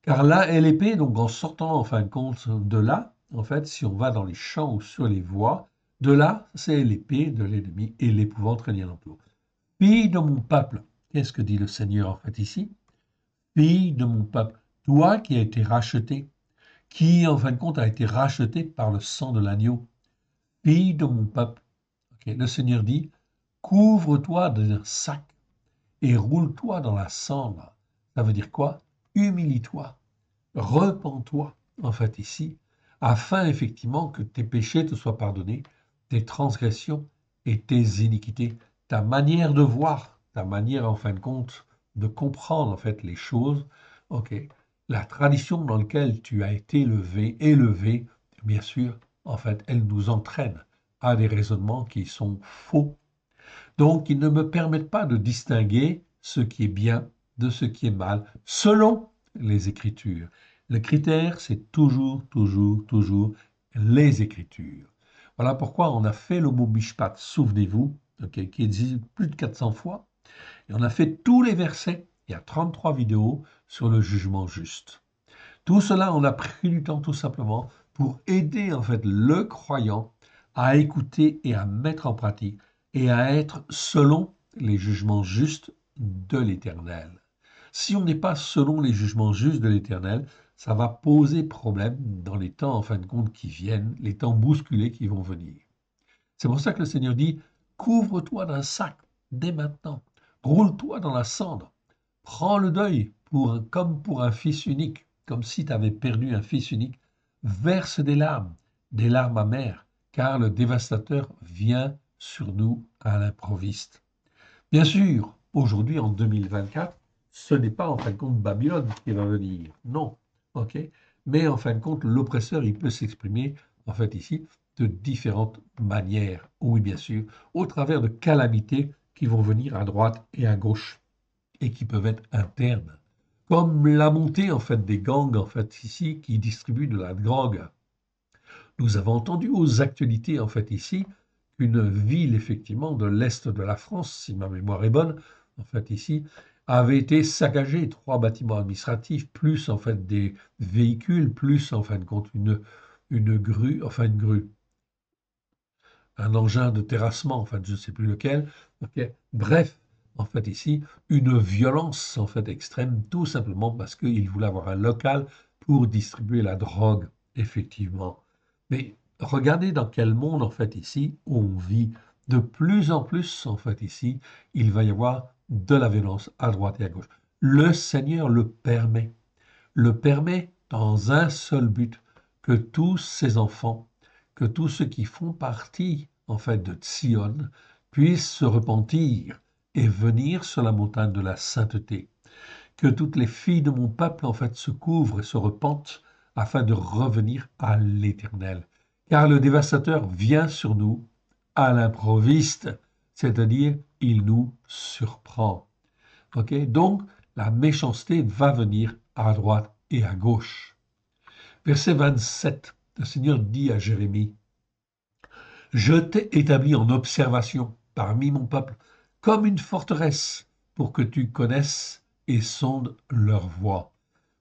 Speaker 1: Car là est l'épée, donc en sortant en fin de compte de là, en fait, si on va dans les champs ou sur les voies, de là, c'est l'épée de l'ennemi et l'épouvante règne alentour. Fille de mon peuple, qu'est-ce que dit le Seigneur en fait ici? Fille de mon peuple, toi qui as été racheté, qui en fin de compte a été racheté par le sang de l'agneau, fille de mon peuple. Okay. Le Seigneur dit, couvre-toi d'un sac et roule-toi dans la cendre. Ça veut dire quoi? Humilie-toi, repens-toi, en fait ici, afin effectivement que tes péchés te soient pardonnés, tes transgressions et tes iniquités, ta manière de voir, ta manière en fin de compte de comprendre en fait les choses, ok, la tradition dans laquelle tu as été élevé, bien sûr, en fait, elle nous entraîne à des raisonnements qui sont faux. Donc, ils ne me permettent pas de distinguer ce qui est bien de ce qui est mal, selon les Écritures. Le critère, c'est toujours, toujours, toujours les Écritures. Voilà pourquoi on a fait le mot mishpat, souvenez-vous, okay, qui est dit plus de 400 fois, et on a fait tous les versets. Il y a 33 vidéos sur le jugement juste. Tout cela, on a pris du temps tout simplement pour aider en fait le croyant à écouter et à mettre en pratique et à être selon les jugements justes de l'Éternel. Si on n'est pas selon les jugements justes de l'Éternel, ça va poser problème dans les temps en fin de compte qui viennent, les temps bousculés qui vont venir. C'est pour ça que le Seigneur dit, couvre-toi d'un sac dès maintenant, roule-toi dans la cendre, prends le deuil comme pour un fils unique, comme si tu avais perdu un fils unique, verse des larmes amères, car le dévastateur vient sur nous à l'improviste. Bien sûr, aujourd'hui, en 2024, ce n'est pas en fin de compte Babylone qui va venir, non, ok. Mais en fin de compte, l'oppresseur, il peut s'exprimer, en fait, ici, de différentes manières, oui, bien sûr, au travers de calamités qui vont venir à droite et à gauche et qui peuvent être internes, comme la montée, en fait, des gangs, en fait, ici, qui distribuent de la drogue. Nous avons entendu aux actualités, en fait, ici, qu'une ville, effectivement, de l'Est de la France, si ma mémoire est bonne, en fait, ici, avait été saccagée, 3 bâtiments administratifs, plus, en fait, des véhicules, plus, en fin de compte, une grue, enfin, une grue, un engin de terrassement, en fait, je ne sais plus lequel. Okay. Bref, en fait, ici, une violence, en fait, extrême, tout simplement parce qu'ils voulaient avoir un local pour distribuer la drogue, effectivement. Mais regardez dans quel monde, en fait, ici, on vit. De plus en plus, en fait, ici, il va y avoir de la violence à droite et à gauche. Le Seigneur le permet dans un seul but, que tous ces enfants, que tous ceux qui font partie, en fait, de Sion, puissent se repentir et venir sur la montagne de la sainteté. Que toutes les filles de mon peuple, en fait, se couvrent et se repentent afin de revenir à l'Éternel. Car le dévastateur vient sur nous à l'improviste, c'est-à-dire il nous surprend. Ok. Donc, la méchanceté va venir à droite et à gauche. Verset 27, le Seigneur dit à Jérémie, je t'ai établi en observation parmi mon peuple comme une forteresse, pour que tu connaisses et sondes leur voie.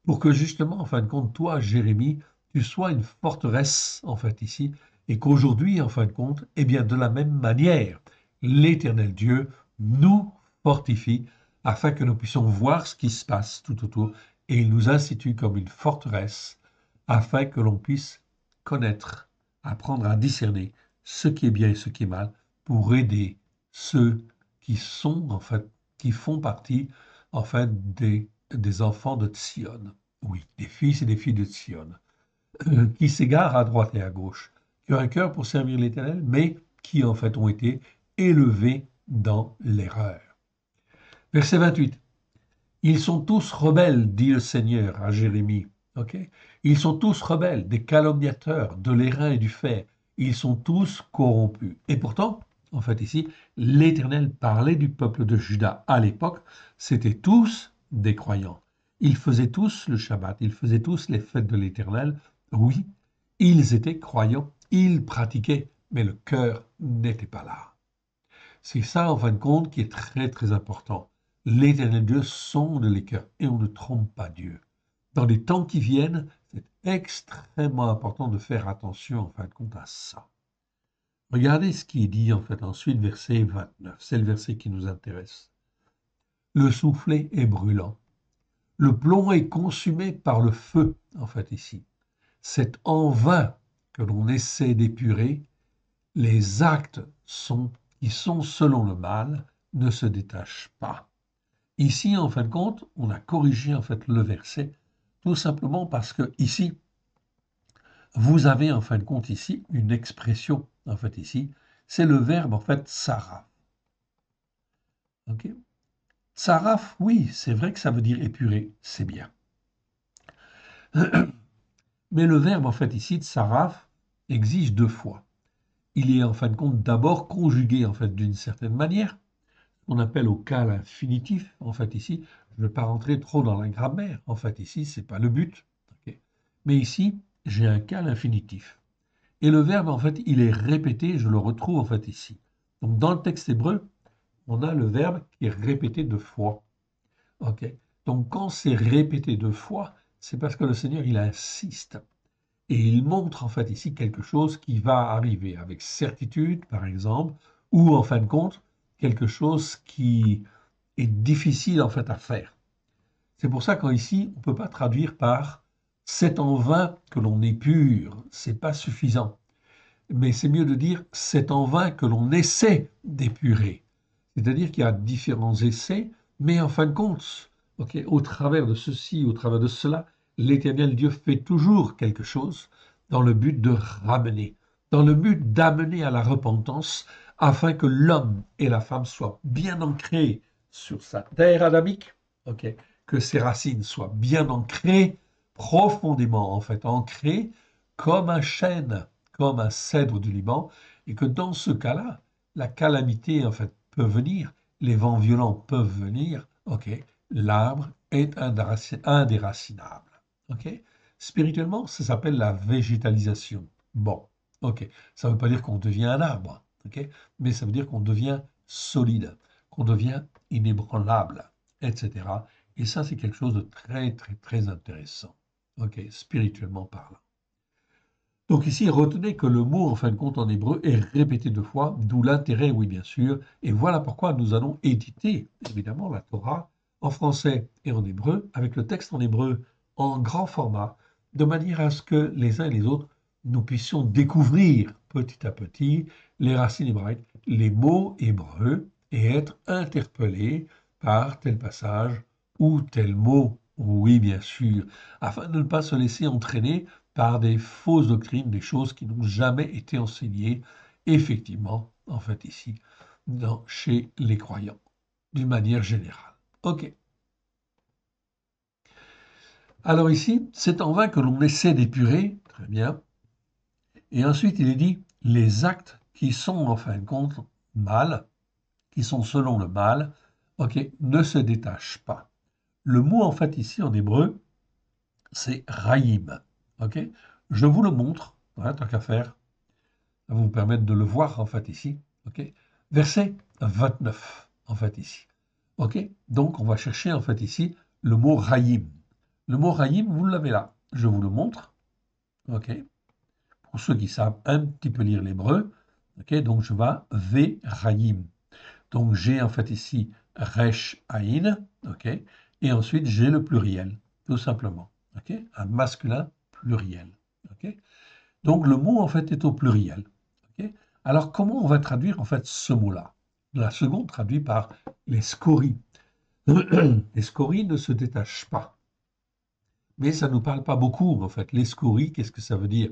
Speaker 1: Pour que justement, en fin de compte, toi, Jérémie, tu sois une forteresse, en fait, ici, et qu'aujourd'hui, en fin de compte, eh bien, de la même manière, l'Éternel Dieu nous fortifie afin que nous puissions voir ce qui se passe tout autour, et il nous institue comme une forteresse afin que l'on puisse connaître, apprendre à discerner ce qui est bien et ce qui est mal, pour aider ceux qui sont, en fait, qui font partie, en fait, des enfants de Sion. Oui, des fils et des filles de Sion, qui s'égarent à droite et à gauche, qui ont un cœur pour servir l'Éternel, mais qui, en fait, ont été élevés dans l'erreur. Verset 28. Ils sont tous rebelles, dit le Seigneur à Jérémie. Okay. Ils sont tous rebelles, des calomniateurs, de l'airain et du fer. Ils sont tous corrompus. Et pourtant, en fait, ici, l'Éternel parlait du peuple de Juda à l'époque. C'étaient tous des croyants. Ils faisaient tous le Shabbat, ils faisaient tous les fêtes de l'Éternel. Oui, ils étaient croyants, ils pratiquaient, mais le cœur n'était pas là. C'est ça, en fin de compte, qui est très, très important. L'Éternel Dieu sonde les cœurs et on ne trompe pas Dieu. Dans les temps qui viennent, c'est extrêmement important de faire attention, en fin de compte, à ça. Regardez ce qui est dit, en fait, ensuite, verset 29. C'est le verset qui nous intéresse. Le soufflet est brûlant. Le plomb est consumé par le feu, en fait, ici. C'est en vain que l'on essaie d'épurer. Les actes qui sont selon le mal ne se détachent pas. Ici, en fin de compte, on a corrigé en fait le verset, tout simplement parce que ici, vous avez en fin de compte ici une expression, en fait ici, c'est le verbe en fait saraf. Ok. Saraf, oui, c'est vrai que ça veut dire épurer, c'est bien. Mais le verbe en fait ici de saraf exige deux fois. Il est en fin de compte d'abord conjugué en fait d'une certaine manière, on appelle au cas l'infinitif, en fait ici, je ne vais pas rentrer trop dans la grammaire, en fait ici, ce n'est pas le but. Okay. Mais ici, j'ai un cas l'infinitif. Et le verbe, en fait, il est répété, je le retrouve en fait ici. Donc dans le texte hébreu, on a le verbe qui est répété deux fois. Okay. Donc quand c'est répété deux fois, c'est parce que le Seigneur, il insiste. Et il montre en fait ici quelque chose qui va arriver avec certitude, par exemple, ou en fin de compte, quelque chose qui est difficile en fait à faire. C'est pour ça qu'ici, on ne peut pas traduire par c'est en vain que l'on est pur, c'est pas suffisant. Mais c'est mieux de dire c'est en vain que l'on essaie d'épurer. C'est-à-dire qu'il y a différents essais, mais en fin de compte, okay, au travers de ceci, au travers de cela, l'Éternel Dieu fait toujours quelque chose dans le but de ramener, dans le but d'amener à la repentance, afin que l'homme et la femme soient bien ancrés sur sa terre adamique, okay, que ses racines soient bien ancrées, profondément en fait ancrées, comme un chêne, comme un cèdre du Liban, et que dans ce cas-là, la calamité en fait peut venir, les vents violents peuvent venir, ok, l'arbre est indéracinable. Ok. Spirituellement, ça s'appelle la végétalisation. Bon, ok, ça ne veut pas dire qu'on devient un arbre, ok, mais ça veut dire qu'on devient solide, qu'on devient inébranlable, etc. Et ça, c'est quelque chose de très, très, très intéressant, ok, spirituellement parlant. Donc ici, retenez que le mot, en fin de compte, en hébreu, est répété deux fois, d'où l'intérêt, oui, bien sûr. Et voilà pourquoi nous allons éditer, évidemment, la Torah en français et en hébreu, avec le texte en hébreu en grand format, de manière à ce que les uns et les autres, nous puissions découvrir petit à petit les racines hébraïques, les mots hébreux, et être interpellés par tel passage ou tel mot, oui, bien sûr, afin de ne pas se laisser entraîner par des fausses doctrines, des choses qui n'ont jamais été enseignées, effectivement, en fait ici, chez les croyants, d'une manière générale. Ok. Alors ici, c'est en vain que l'on essaie d'épurer, très bien, et ensuite il est dit, les actes qui sont en fin de compte mal, qui sont selon le mal, ok, ne se détachent pas. Le mot en fait ici en hébreu, c'est raïm. Ok, je vous le montre, voilà, tant qu'à faire. Ça va vous permettre de le voir en fait ici. Okay. Verset 29. en fait, ici. OK? Donc, on va chercher, en fait, ici, le mot Raïm. Le mot Raïm, vous l'avez là. Je vous le montre. OK? Pour ceux qui savent un petit peu lire l'hébreu. OK? Donc, je vais Ve Raïm. Donc, j'ai, en fait, ici, Resh Aïn. OK? Et ensuite, j'ai le pluriel, tout simplement. OK? Un masculin pluriel. OK? Donc, le mot, en fait, est au pluriel. OK? Alors, comment on va traduire, en fait, ce mot-là? La seconde traduit par les scories. Les scories ne se détachent pas. Mais ça ne nous parle pas beaucoup, en fait. Les scories, qu'est-ce que ça veut dire?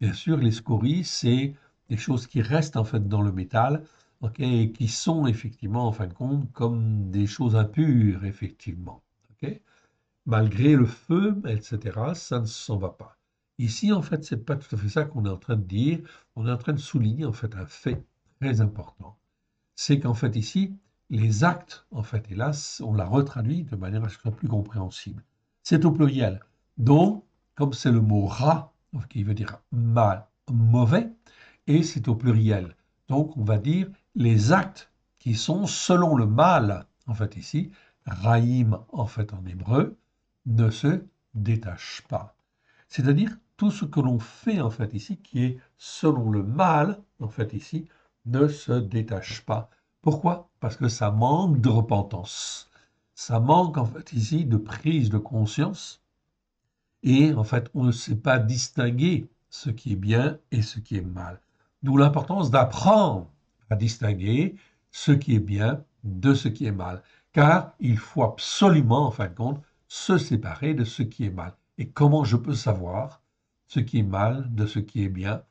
Speaker 1: Bien sûr, les scories, c'est des choses qui restent, en fait, dans le métal, ok, et qui sont, effectivement, en fin de compte, comme des choses impures, effectivement. Ok? Malgré le feu, etc., ça ne s'en va pas. Ici, en fait, c'est pas tout à fait ça qu'on est en train de dire. On est en train de souligner, en fait, un fait très important. C'est qu'en fait, ici, les actes, en fait, hélas, on l'a retraduit de manière à ce que ce soit plus compréhensible. C'est au pluriel. Donc, comme c'est le mot ra, qui veut dire mal, mauvais, et c'est au pluriel. Donc, on va dire les actes qui sont selon le mal, en fait, ici, raïm, en fait, en hébreu, ne se détachent pas. C'est-à-dire tout ce que l'on fait, en fait, ici, qui est selon le mal, en fait, ici, ne se détache pas. Pourquoi? Parce que ça manque de repentance. Ça manque, en fait, ici, de prise de conscience. Et, en fait, on ne sait pas distinguer ce qui est bien et ce qui est mal. D'où l'importance d'apprendre à distinguer ce qui est bien de ce qui est mal. Car il faut absolument, en fin de compte, se séparer de ce qui est mal. Et comment je peux savoir ce qui est mal de ce qui est bien?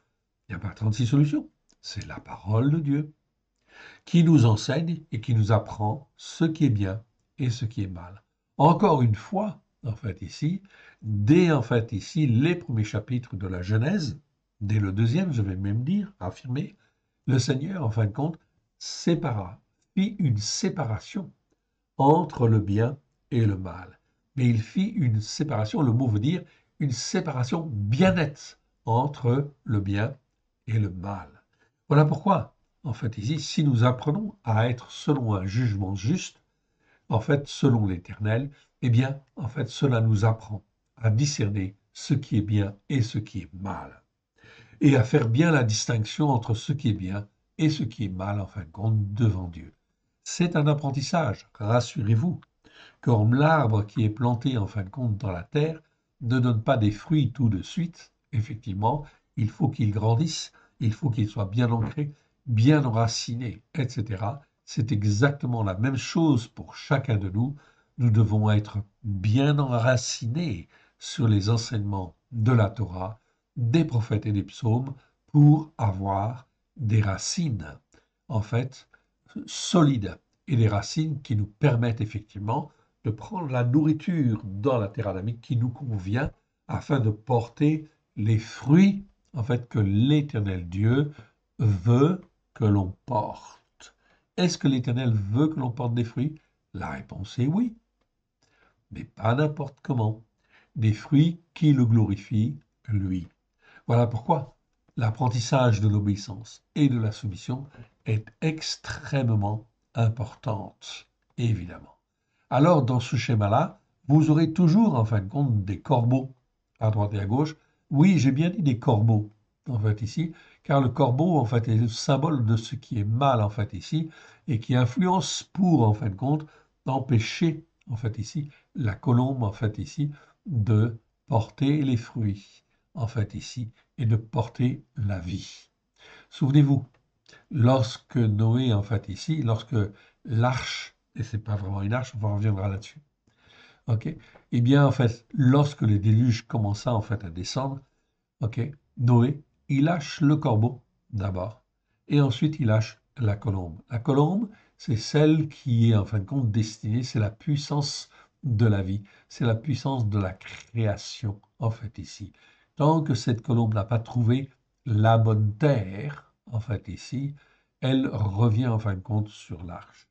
Speaker 1: Il n'y a pas 36 solutions. C'est la parole de Dieu qui nous enseigne et qui nous apprend ce qui est bien et ce qui est mal. Encore une fois, en fait ici, dès en fait ici les premiers chapitres de la Genèse, dès le deuxième, je vais même dire, affirmer, le Seigneur, en fin de compte, fit une séparation entre le bien et le mal. Mais il fit une séparation, le mot veut dire une séparation bien nette entre le bien et le mal. Voilà pourquoi, en fait, ici, si nous apprenons à être selon un jugement juste, en fait, selon l'Éternel, eh bien, en fait, cela nous apprend à discerner ce qui est bien et ce qui est mal, et à faire bien la distinction entre ce qui est bien et ce qui est mal, en fin de compte, devant Dieu. C'est un apprentissage, rassurez-vous, comme l'arbre qui est planté en fin de compte dans la terre ne donne pas des fruits tout de suite, effectivement, il faut qu'il grandisse, il faut qu'il soit bien ancré, bien enraciné, etc. C'est exactement la même chose pour chacun de nous. Nous devons être bien enracinés sur les enseignements de la Torah, des prophètes et des psaumes pour avoir des racines, en fait, solides et des racines qui nous permettent effectivement de prendre la nourriture dans la terre adamique qui nous convient afin de porter les fruits en fait que l'Éternel Dieu veut que l'on porte. Est-ce que l'Éternel veut que l'on porte des fruits? La réponse est oui, mais pas n'importe comment. Des fruits qui le glorifient, lui. Voilà pourquoi l'apprentissage de l'obéissance et de la soumission est extrêmement importante, évidemment. Alors, dans ce schéma-là, vous aurez toujours, en fin de compte, des corbeaux à droite et à gauche. Oui, j'ai bien dit des corbeaux, en fait, ici, car le corbeau, en fait, est le symbole de ce qui est mal, en fait, ici, et qui influence pour, en fin de compte, empêcher, en fait, ici, la colombe, en fait, ici, de porter les fruits, en fait, ici, et de porter la vie. Souvenez-vous, lorsque Noé, en fait, ici, lorsque l'arche, et c'est pas vraiment une arche, on reviendra là-dessus, ok, eh bien, en fait, lorsque le déluge commença, en fait, à descendre, ok, Noé, il lâche le corbeau, d'abord, et ensuite il lâche la colombe. La colombe, c'est celle qui est, en fin de compte, destinée, c'est la puissance de la vie, c'est la puissance de la création, en fait, ici. Tant que cette colombe n'a pas trouvé la bonne terre, en fait, ici, elle revient, en fin de compte, sur l'arche.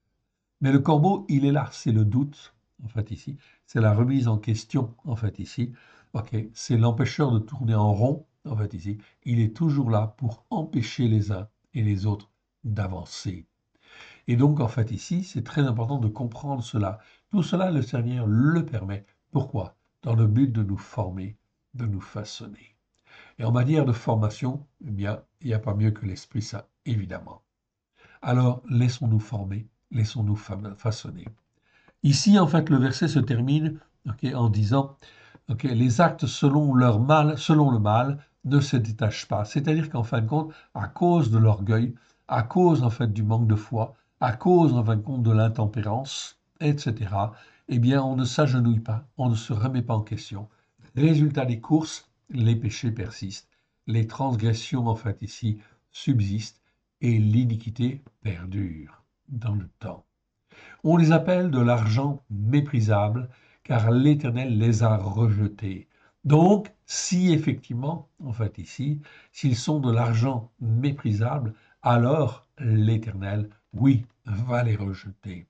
Speaker 1: Mais le corbeau, il est là, c'est le doute, en fait, ici. C'est la remise en question, en fait, ici. Ok, c'est l'empêcheur de tourner en rond, en fait, ici. Il est toujours là pour empêcher les uns et les autres d'avancer. Et donc, en fait, ici, c'est très important de comprendre cela. Tout cela, le Seigneur le permet. Pourquoi? Dans le but de nous former, de nous façonner. Et en matière de formation, eh bien, il n'y a pas mieux que l'Esprit Saint, évidemment. Alors, laissons-nous former, laissons-nous façonner. Ici, en fait, le verset se termine en disant les actes selon leur mal, selon le mal, ne se détachent pas. C'est-à-dire qu'en fin de compte, à cause de l'orgueil, à cause en fait du manque de foi, à cause en fin de compte de l'intempérance, etc., eh bien, on ne s'agenouille pas, on ne se remet pas en question. Résultat des courses, les péchés persistent, les transgressions en fait ici subsistent et l'iniquité perdure dans le temps. On les appelle de l'argent méprisable, car l'Éternel les a rejetés. Donc, si effectivement, en fait ici, s'ils sont de l'argent méprisable, alors l'Éternel, oui, va les rejeter.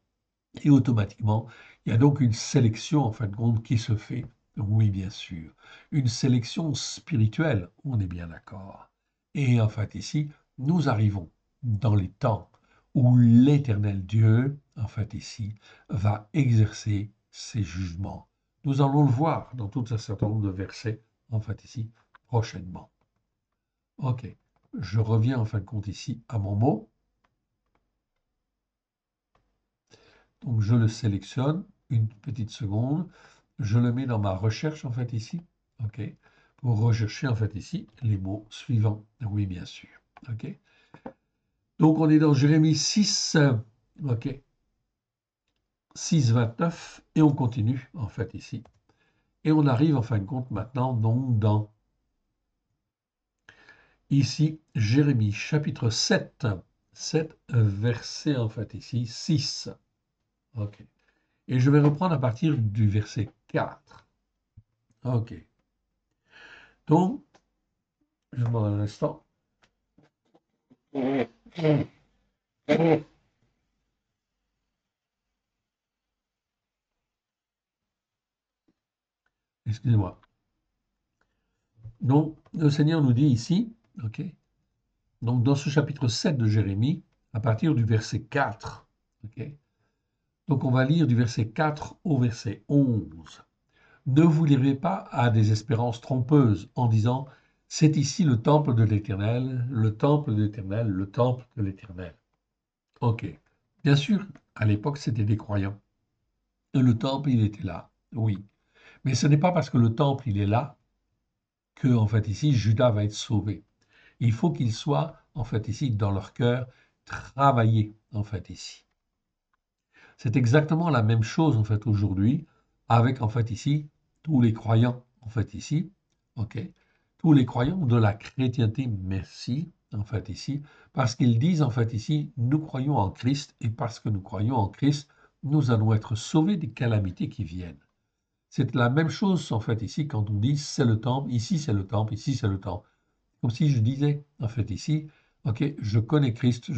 Speaker 1: Et automatiquement, il y a donc une sélection, en fin de compte, qui se fait. Oui, bien sûr. Une sélection spirituelle, on est bien d'accord. Et en fait, ici, nous arrivons dans les temps où l'Éternel Dieu, en fait, ici, va exercer ses jugements. Nous allons le voir dans tout un certain nombre de versets, en fait, ici, prochainement. Ok, je reviens en fin de compte ici à mon mot. Donc je le sélectionne, une petite seconde, je le mets dans ma recherche en fait ici, ok, pour rechercher en fait ici les mots suivants. Oui, bien sûr, ok. Donc on est dans Jérémie 6, ok, 6, 29, et on continue en fait ici. Et on arrive en fin de compte maintenant donc dans ici Jérémie chapitre 7, 7 verset en fait ici 6, ok. Et je vais reprendre à partir du verset 4. Ok. Donc, je demande un instant. Excusez-moi. Donc, le Seigneur nous dit ici, ok, donc dans ce chapitre 7 de Jérémie, à partir du verset 4, ok, donc on va lire du verset 4 au verset 11. Ne vous livrez pas à des espérances trompeuses en disant, c'est ici le temple de l'Éternel, le temple de l'Éternel, le temple de l'Éternel. Ok. Bien sûr, à l'époque, c'était des croyants. Et le temple, il était là, oui. Mais ce n'est pas parce que le temple, il est là, que, en fait, ici, Judas va être sauvé. Il faut qu'il soit, en fait, ici, dans leur cœur, travaillé, en fait, ici. C'est exactement la même chose, en fait, aujourd'hui, avec, en fait, ici, tous les croyants, en fait, ici, ok, tous les croyants de la chrétienté, merci, en fait, ici, parce qu'ils disent, en fait, ici, nous croyons en Christ, et parce que nous croyons en Christ, nous allons être sauvés des calamités qui viennent. C'est la même chose, en fait, ici, quand on dit c'est le temple, ici c'est le temple, ici c'est le temple. Comme si je disais, en fait, ici, ok, je connais Christ,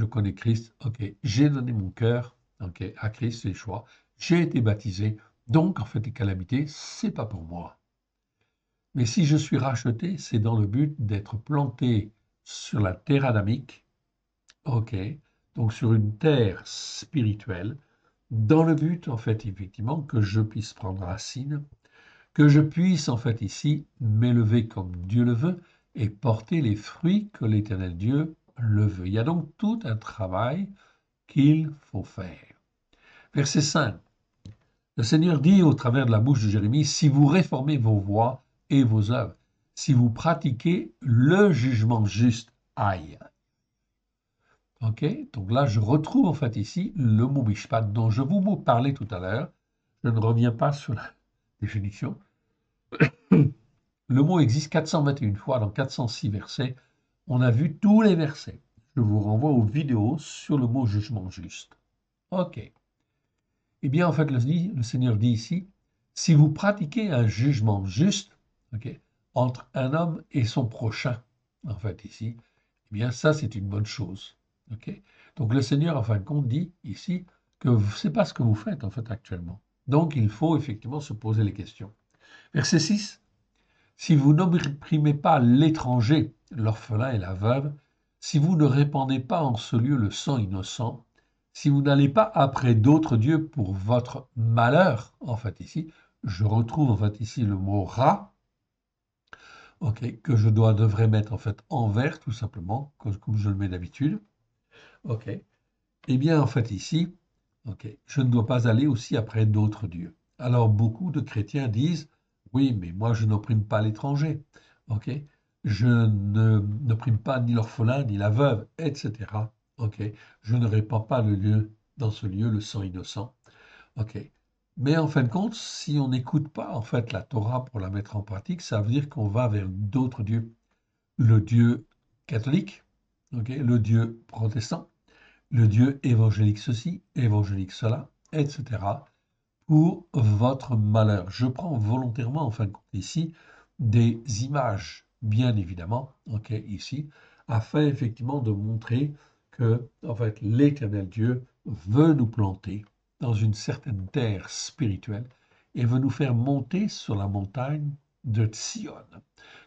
Speaker 1: ok, j'ai donné mon cœur, ok, à Christ, c'est le choix, j'ai été baptisé, donc, en fait, les calamités, c'est pas pour moi. Mais si je suis racheté, c'est dans le but d'être planté sur la terre adamique, ok, donc sur une terre spirituelle, dans le but, en fait, effectivement, que je puisse prendre racine, que je puisse en fait ici m'élever comme Dieu le veut et porter les fruits que l'Éternel Dieu le veut. Il y a donc tout un travail qu'il faut faire. Verset 5. Le Seigneur dit au travers de la bouche de Jérémie, si vous réformez vos voies et vos œuvres, si vous pratiquez le jugement juste, aïe. Ok, donc là je retrouve en fait ici le mot mishpat dont je vous parlais tout à l'heure. Je ne reviens pas sur la définition. Le mot existe 421 fois dans 406 versets. On a vu tous les versets. Je vous renvoie aux vidéos sur le mot jugement juste. Ok. Eh bien, en fait, le Seigneur dit ici, si vous pratiquez un jugement juste, ok, entre un homme et son prochain, en fait, ici, eh bien, ça, c'est une bonne chose. Ok. Donc, le Seigneur, en fin de compte, dit ici que ce n'est pas ce que vous faites, en fait, actuellement. Donc, il faut effectivement se poser les questions. Verset 6. Si vous n'opprimez pas l'étranger, l'orphelin et la veuve, si vous ne répandez pas en ce lieu le sang innocent, Si vous n'allez pas après d'autres dieux pour votre malheur, en fait ici, je retrouve en fait ici le mot ra, ok, que je devrais mettre en fait en vert tout simplement, comme je le mets d'habitude, ok. Eh bien en fait ici, ok, je ne dois pas aller aussi après d'autres dieux. Alors beaucoup de chrétiens disent, oui, mais moi je n'opprime pas l'étranger, ok, je n'opprime pas ni l'orphelin ni la veuve, etc. Ok, je ne répands pas dans ce lieu le sang innocent. Ok. Mais en fin de compte, si on n'écoute pas en fait la Torah pour la mettre en pratique, ça veut dire qu'on va vers d'autres dieux. Le Dieu catholique, ok, le Dieu protestant, le Dieu évangélique ceci, évangélique cela, etc. pour votre malheur. Je prends volontairement en fin de compte ici des images, bien évidemment, ok, ici, afin effectivement de montrer que en fait l'Éternel Dieu veut nous planter dans une certaine terre spirituelle et veut nous faire monter sur la montagne de Sion,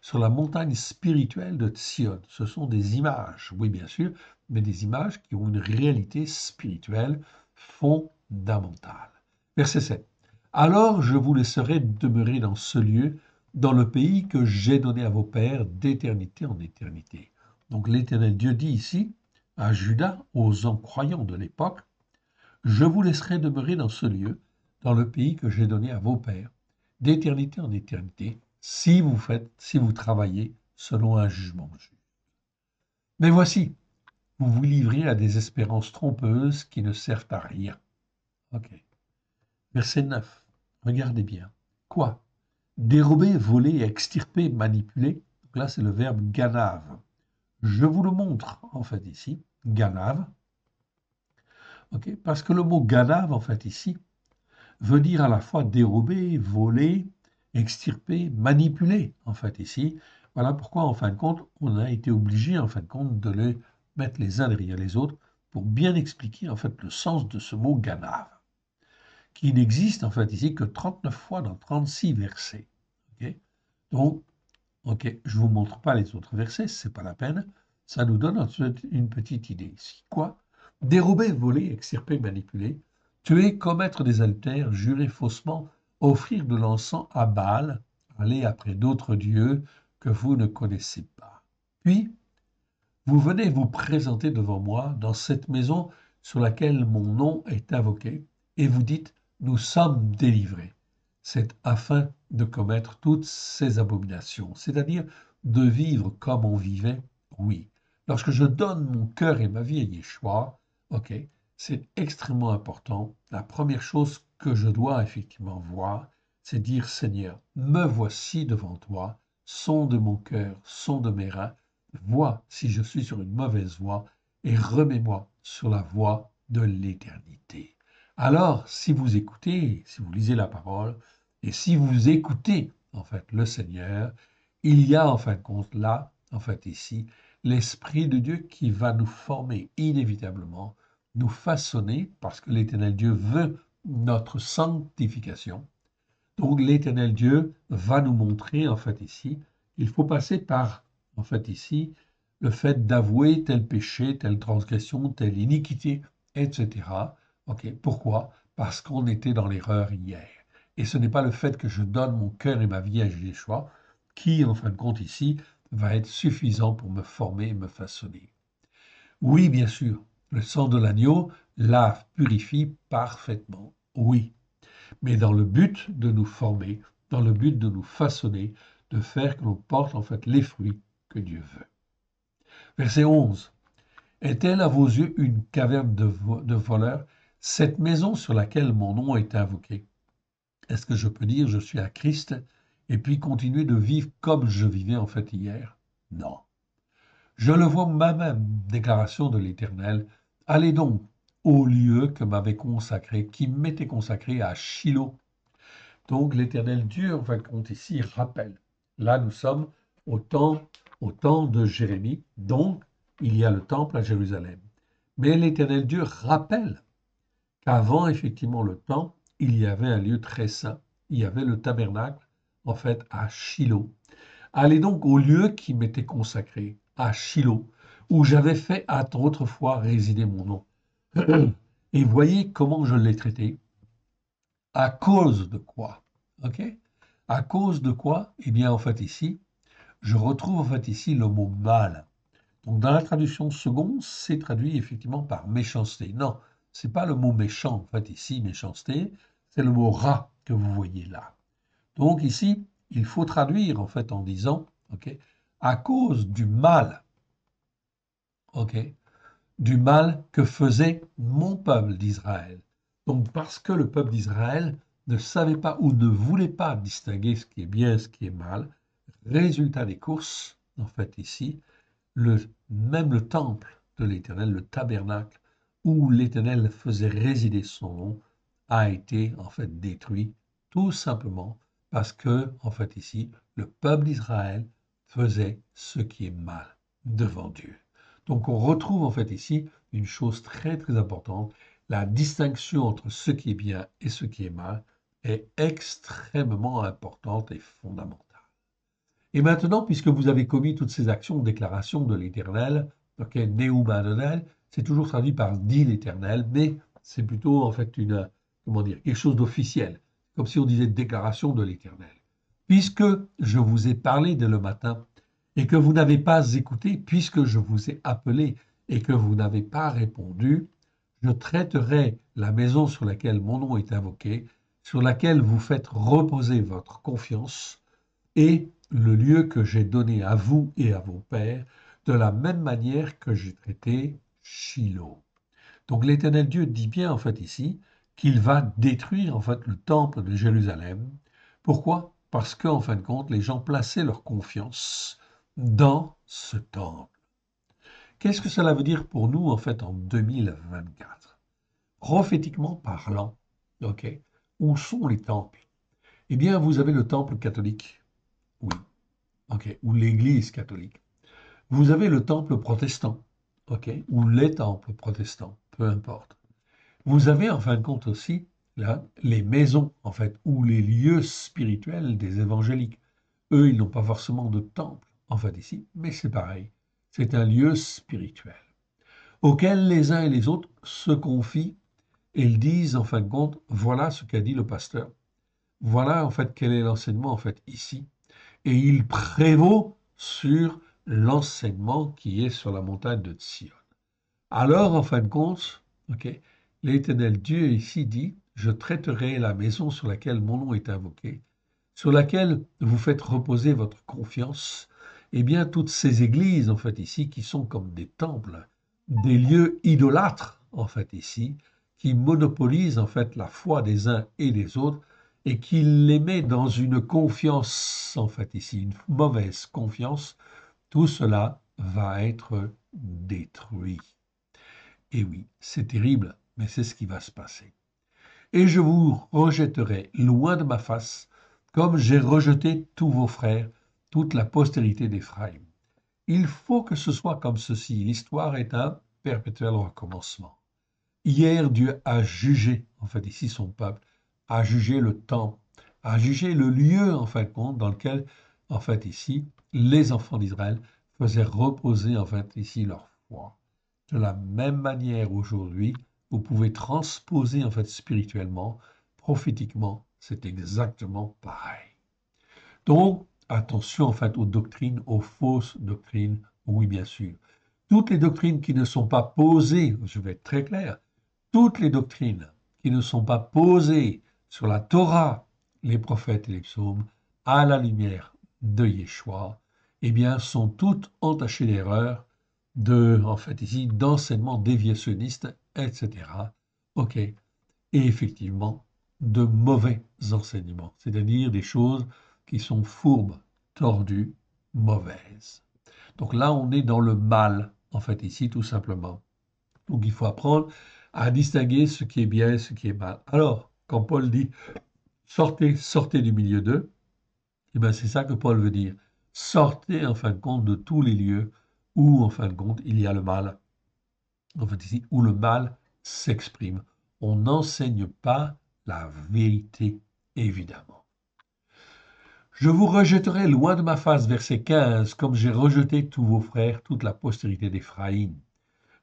Speaker 1: sur la montagne spirituelle de Sion. Ce sont des images, oui bien sûr, mais des images qui ont une réalité spirituelle fondamentale. Verset 7. Alors je vous laisserai demeurer dans ce lieu, dans le pays que j'ai donné à vos pères d'éternité en éternité. Donc l'Éternel Dieu dit ici à Judas, aux croyants de l'époque, je vous laisserai demeurer dans ce lieu, dans le pays que j'ai donné à vos pères, d'éternité en éternité, si vous travaillez selon un jugement juste. Mais voici, vous vous livrez à des espérances trompeuses qui ne servent à rien. Ok. Verset 9. Regardez bien. Quoi? Dérober, voler, extirper, manipuler. Donc là, c'est le verbe ganave. Je vous le montre, en fait, ici. Ganave. Ok. Parce que le mot ganave, en fait, ici, veut dire à la fois dérober, voler, extirper, manipuler, en fait, ici. Voilà pourquoi, en fin de compte, on a été obligé, en fin de compte, de les mettre les uns derrière les autres pour bien expliquer, en fait, le sens de ce mot ganave, qui n'existe, en fait, ici que 39 fois dans 36 versets. Okay. Donc, ok, je ne vous montre pas les autres versets, ce n'est pas la peine. Ça nous donne ensuite une petite idée ici. Quoi? Dérober, voler, extirper, manipuler, tuer, commettre des adultères, jurer faussement, offrir de l'encens à Baal, aller après d'autres dieux que vous ne connaissez pas. Puis, vous venez vous présenter devant moi dans cette maison sur laquelle mon nom est invoqué, et vous dites, nous sommes délivrés. C'est afin de commettre toutes ces abominations, c'est-à-dire de vivre comme on vivait, oui. Lorsque je donne mon cœur et ma vie à Yeshua, ok, c'est extrêmement important. La première chose que je dois effectivement voir, c'est dire, Seigneur, me voici devant toi, sonde mon cœur, sonde mes reins, vois si je suis sur une mauvaise voie et remets-moi sur la voie de l'éternité. Alors, si vous écoutez, si vous lisez la parole, et si vous écoutez, en fait, le Seigneur, il y a, en fin de compte, là, en fait, ici, l'Esprit de Dieu qui va nous former inévitablement, nous façonner, parce que l'Éternel Dieu veut notre sanctification. Donc, l'Éternel Dieu va nous montrer, en fait, ici, il faut passer par, en fait, ici, le fait d'avouer tel péché, telle transgression, telle iniquité, etc. Ok, pourquoi? Parce qu'on était dans l'erreur hier. Et ce n'est pas le fait que je donne mon cœur et ma vie à Yeshua qui, en fin de compte, ici, va être suffisant pour me former et me façonner. Oui, bien sûr, le sang de l'agneau lave, purifie parfaitement. Oui, mais dans le but de nous former, dans le but de nous façonner, de faire que l'on porte en fait les fruits que Dieu veut. Verset 11. Est-elle à vos yeux une caverne de voleurs, cette maison sur laquelle mon nom est invoqué? Est-ce que je peux dire je suis à Christ et puis continuer de vivre comme je vivais en fait hier? Non. Je le vois moi-même, déclaration de l'Éternel. Allez donc au lieu que m'avait consacré, qui m'était consacré à Shiloh. Donc l'Éternel Dieu, en fin de compte, ici, rappelle. Là, nous sommes au temps de Jérémie, donc il y a le temple à Jérusalem. Mais l'Éternel Dieu rappelle qu'avant, effectivement, le temple, il y avait un lieu très saint. Il y avait le tabernacle, en fait, à Shiloh. Allez donc au lieu qui m'était consacré, à Shiloh, où j'avais fait autrefois résider mon nom. Et voyez comment je l'ai traité. À cause de quoi? OK? À cause de quoi? Eh bien, en fait, ici, je retrouve en fait ici le mot mal. Donc, dans la traduction seconde, c'est traduit effectivement par méchanceté. Non, c'est pas le mot méchant, en fait, ici, méchanceté, c'est le mot rat que vous voyez là. Donc, ici, il faut traduire, en fait, en disant, OK, à cause du mal, OK, du mal que faisait mon peuple d'Israël. Donc, parce que le peuple d'Israël ne savait pas ou ne voulait pas distinguer ce qui est bien et ce qui est mal, résultat des courses, en fait, ici, le, même le temple de l'Éternel, le tabernacle où l'Éternel faisait résider son nom, a été en fait détruit tout simplement parce que, en fait, ici, le peuple d'Israël faisait ce qui est mal devant Dieu. Donc, on retrouve en fait ici une chose très très importante. La distinction entre ce qui est bien et ce qui est mal est extrêmement importante et fondamentale. Et maintenant, puisque vous avez commis toutes ces actions, déclaration de l'Éternel, ok, Neum Adonai, c'est toujours traduit par dit l'Éternel, mais c'est plutôt en fait une, comment dire, quelque chose d'officiel, comme si on disait déclaration de l'Éternel. Puisque je vous ai parlé dès le matin et que vous n'avez pas écouté, puisque je vous ai appelé et que vous n'avez pas répondu, je traiterai la maison sur laquelle mon nom est invoqué, sur laquelle vous faites reposer votre confiance, et le lieu que j'ai donné à vous et à vos pères, de la même manière que j'ai traité Shiloh. Donc l'Éternel Dieu dit bien en fait ici qu'il va détruire en fait le temple de Jérusalem. Pourquoi? Parce qu'en fin de compte, les gens plaçaient leur confiance dans ce temple. Qu'est-ce que cela veut dire pour nous en fait en 2024? Prophétiquement parlant, ok, où sont les temples? Eh bien, vous avez le temple catholique, oui, ok, ou l'Église catholique. Vous avez le temple protestant, ok, ou les temples protestants, peu importe. Vous avez en fin de compte aussi là les maisons, en fait, ou les lieux spirituels des évangéliques. Eux, ils n'ont pas forcément de temple, en fait, ici, mais c'est pareil. C'est un lieu spirituel auquel les uns et les autres se confient et ils disent, en fin de compte, voilà ce qu'a dit le pasteur. Voilà, en fait, quel est l'enseignement, en fait, ici. Et il prévaut sur l'enseignement qui est sur la montagne de Sion. Alors, en fin de compte, ok, l'Éternel Dieu ici dit, je traiterai la maison sur laquelle mon nom est invoqué, sur laquelle vous faites reposer votre confiance, et bien toutes ces églises, en fait, ici, qui sont comme des temples, des lieux idolâtres, en fait, ici, qui monopolisent, en fait, la foi des uns et des autres, et qui les met dans une confiance, en fait, ici, une mauvaise confiance, tout cela va être détruit. Et oui, c'est terrible, mais c'est ce qui va se passer. Et je vous rejetterai loin de ma face, comme j'ai rejeté tous vos frères, toute la postérité d'Éphraïm. Il faut que ce soit comme ceci. L'histoire est un perpétuel recommencement. Hier, Dieu a jugé, en fait, ici son peuple, a jugé le temps, a jugé le lieu, en fin de compte, dans lequel, en fait, ici, les enfants d'Israël faisaient reposer, en fait, ici leur foi. De la même manière, aujourd'hui, vous pouvez transposer, en fait, spirituellement, prophétiquement, c'est exactement pareil. Donc, attention, en fait, aux doctrines, aux fausses doctrines, oui, bien sûr. Toutes les doctrines qui ne sont pas posées, je vais être très clair, toutes les doctrines qui ne sont pas posées sur la Torah, les prophètes et les psaumes, à la lumière de Yeshua, eh bien, sont toutes entachées d'erreurs, en fait, ici, d'enseignements déviationnistes, etc. OK. Et effectivement, de mauvais enseignements, c'est-à-dire des choses qui sont fourbes, tordues, mauvaises. Donc là, on est dans le mal, en fait, ici, tout simplement. Donc il faut apprendre à distinguer ce qui est bien et ce qui est mal. Alors, quand Paul dit sortez, sortez du milieu d'eux, eh bien c'est ça que Paul veut dire. Sortez en fin de compte de tous les lieux où en fin de compte il y a le mal. En fait ici, où le mal s'exprime. On n'enseigne pas la vérité, évidemment. Je vous rejetterai loin de ma face, verset 15, comme j'ai rejeté tous vos frères, toute la postérité d'Éphraïm.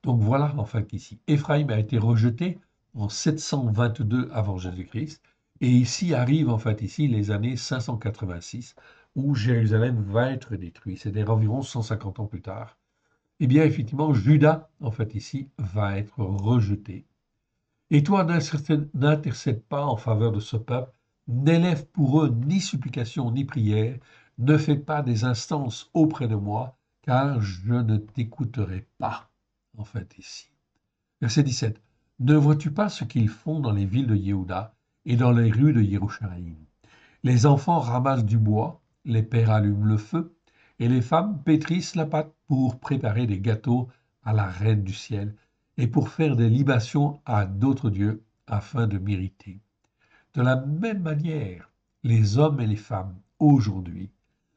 Speaker 1: Donc voilà, en fait, ici, Éphraïm a été rejeté en 722 avant Jésus-Christ. Et ici arrivent en fait ici les années 586 où Jérusalem va être détruite. C'est-à-dire environ 150 ans plus tard. Eh bien, effectivement, Juda, en fait, ici, va être rejeté. Et toi, n'intercède pas en faveur de ce peuple, n'élève pour eux ni supplication ni prière, ne fais pas des instances auprès de moi, car je ne t'écouterai pas, en fait, ici. Verset 17. Ne vois-tu pas ce qu'ils font dans les villes de Yehuda et dans les rues de Jérusalem? Les enfants ramassent du bois, les pères allument le feu, et les femmes pétrissent la pâte pour préparer des gâteaux à la reine du ciel et pour faire des libations à d'autres dieux afin de mériter. De la même manière, les hommes et les femmes aujourd'hui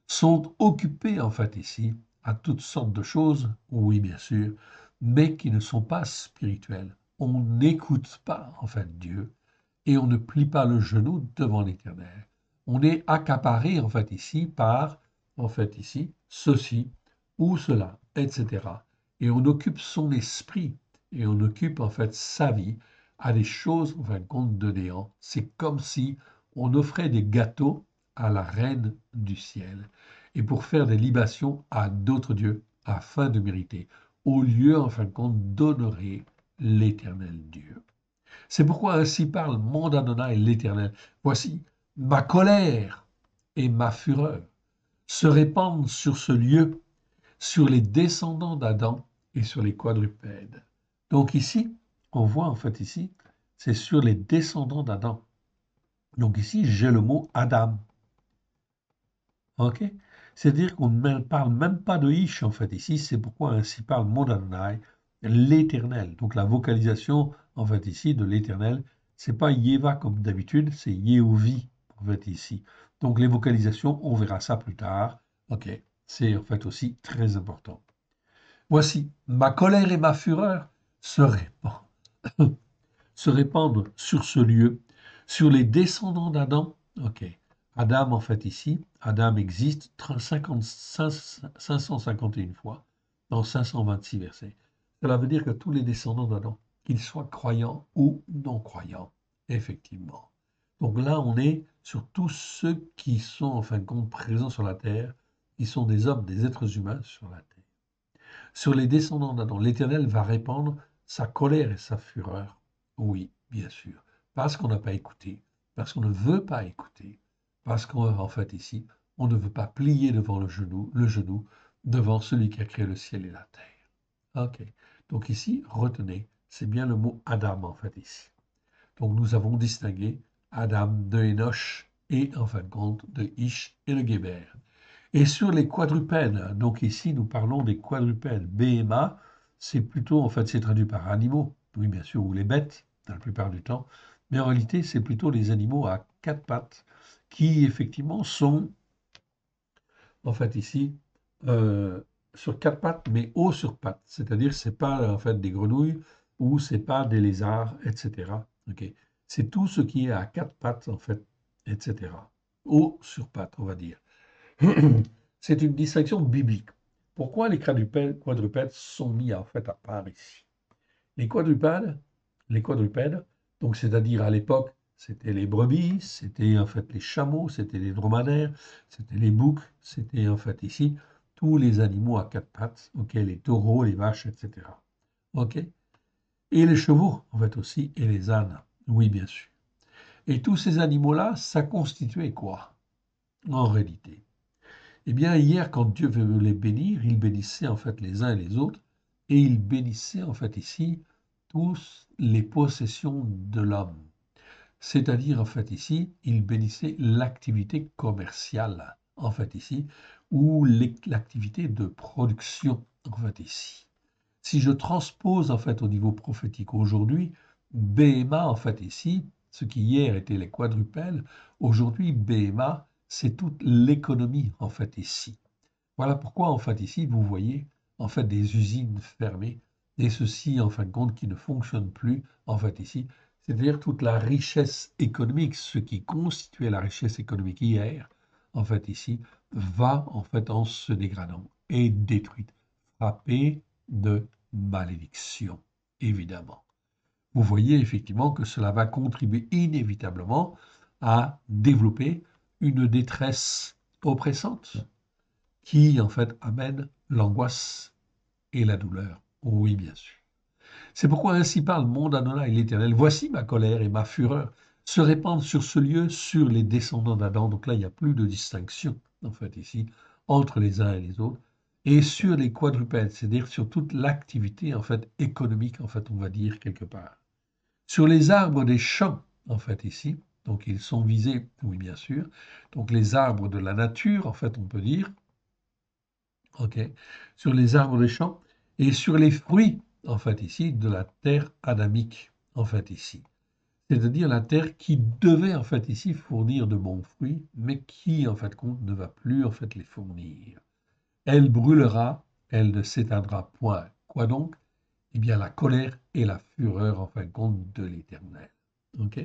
Speaker 1: sont occupés en fait ici à toutes sortes de choses, oui bien sûr, mais qui ne sont pas spirituelles. On n'écoute pas en fait Dieu et on ne plie pas le genou devant l'Éternel. On est accaparé en fait ici par en fait ici ceci ou cela, etc. Et on occupe son esprit et on occupe en fait sa vie à des choses en fin de compte de néant. C'est comme si on offrait des gâteaux à la reine du ciel et pour faire des libations à d'autres dieux afin de mériter, au lieu en fin de compte d'honorer l'éternel Dieu. C'est pourquoi ainsi parle mon Adonai l'Éternel. Voici, ma colère et ma fureur se répandent sur ce lieu, sur les descendants d'Adam et sur les quadrupèdes. Donc ici, on voit en fait ici, c'est sur les descendants d'Adam. Donc ici, j'ai le mot Adam. Ok? C'est-à-dire qu'on ne parle même pas de Ish en fait ici, c'est pourquoi ainsi parle mon Adonai, l'Éternel. Donc la vocalisation en fait ici de l'Éternel, c'est pas Yeva comme d'habitude, c'est Yehovi en fait ici. Donc les vocalisations, on verra ça plus tard. Ok? C'est en fait aussi très important. Voici, ma colère et ma fureur se répandent, se répandent sur ce lieu, sur les descendants d'Adam. Ok. Adam, en fait, ici, Adam existe 551 fois dans 526 versets. Cela veut dire que tous les descendants d'Adam, qu'ils soient croyants ou non croyants, effectivement. Donc là, on est sur tous ceux qui sont, en fin de compte, présents sur la terre, qui sont des hommes, des êtres humains sur la terre. Sur les descendants d'Adam, l'Éternel va répandre sa colère et sa fureur. Oui, bien sûr. Parce qu'on n'a pas écouté, parce qu'on ne veut pas écouter, parce qu'en fait ici, on ne veut pas plier devant le genou devant celui qui a créé le ciel et la terre. Ok. Donc ici, retenez, c'est bien le mot Adam en fait ici. Donc nous avons distingué Adam de Enoch et en fin de compte de Ish et de Géber. Et sur les quadrupèdes, donc ici nous parlons des quadrupèdes. BMA, c'est plutôt, en fait, c'est traduit par animaux, oui bien sûr, ou les bêtes, dans la plupart du temps, mais en réalité c'est plutôt les animaux à quatre pattes qui effectivement sont, en fait ici, euh, sur quatre pattes, mais haut sur pattes, c'est-à-dire c'est pas en fait des grenouilles ou c'est pas des lézards, etc. Ok, c'est tout ce qui est à quatre pattes en fait, etc. Haut sur pattes, on va dire. C'est une distinction biblique. Pourquoi les quadrupèdes sont mis en fait à part ici? Les quadrupèdes, les quadrupèdes, donc c'est-à-dire à l'époque, c'était les brebis, c'était en fait les chameaux, c'était les dromadaires, c'était les boucs, c'était en fait ici tous les animaux à quatre pattes, ok, les taureaux, les vaches, etc. Ok, et les chevaux en fait aussi et les ânes, oui bien sûr. Et tous ces animaux-là, ça constituait quoi en réalité? Eh bien, hier, quand Dieu veut les bénir, il bénissait en fait les uns et les autres, et il bénissait en fait ici tous les possessions de l'homme. C'est-à-dire en fait ici, il bénissait l'activité commerciale, en fait ici, ou l'activité de production, en fait ici. Si je transpose en fait au niveau prophétique aujourd'hui, BMA en fait ici, ce qui hier était les quadrupèdes, aujourd'hui BMA, c'est toute l'économie en fait ici. Voilà pourquoi en fait ici vous voyez en fait des usines fermées et ceci en fin de compte qui ne fonctionne plus en fait ici, c'est-à-dire toute la richesse économique, ce qui constituait la richesse économique hier, en fait ici, va en fait en se dégradant et détruite, frappée de malédiction, évidemment. vous voyez effectivement que cela va contribuer inévitablement à développer une détresse oppressante qui, en fait, amène l'angoisse et la douleur. Oui, bien sûr. C'est pourquoi ainsi parle mon Adonai l'Éternel. Voici ma colère et ma fureur se répandent sur ce lieu, sur les descendants d'Adam. Donc là, il n'y a plus de distinction, en fait, ici, entre les uns et les autres. Et sur les quadrupèdes, c'est-à-dire sur toute l'activité, en fait, économique, en fait, on va dire quelque part. Sur les arbres des champs, en fait, ici, donc ils sont visés, oui, bien sûr. Donc les arbres de la nature, en fait, on peut dire, ok, sur les arbres des champs et sur les fruits, en fait, ici, de la terre adamique, en fait, ici. C'est-à-dire la terre qui devait, en fait, ici, fournir de bons fruits, mais qui, en fait, compte, ne va plus, en fait, les fournir. Elle brûlera, elle ne s'éteindra point. Quoi donc? Eh bien, la colère et la fureur, en fin de compte, de l'Éternel. Ok?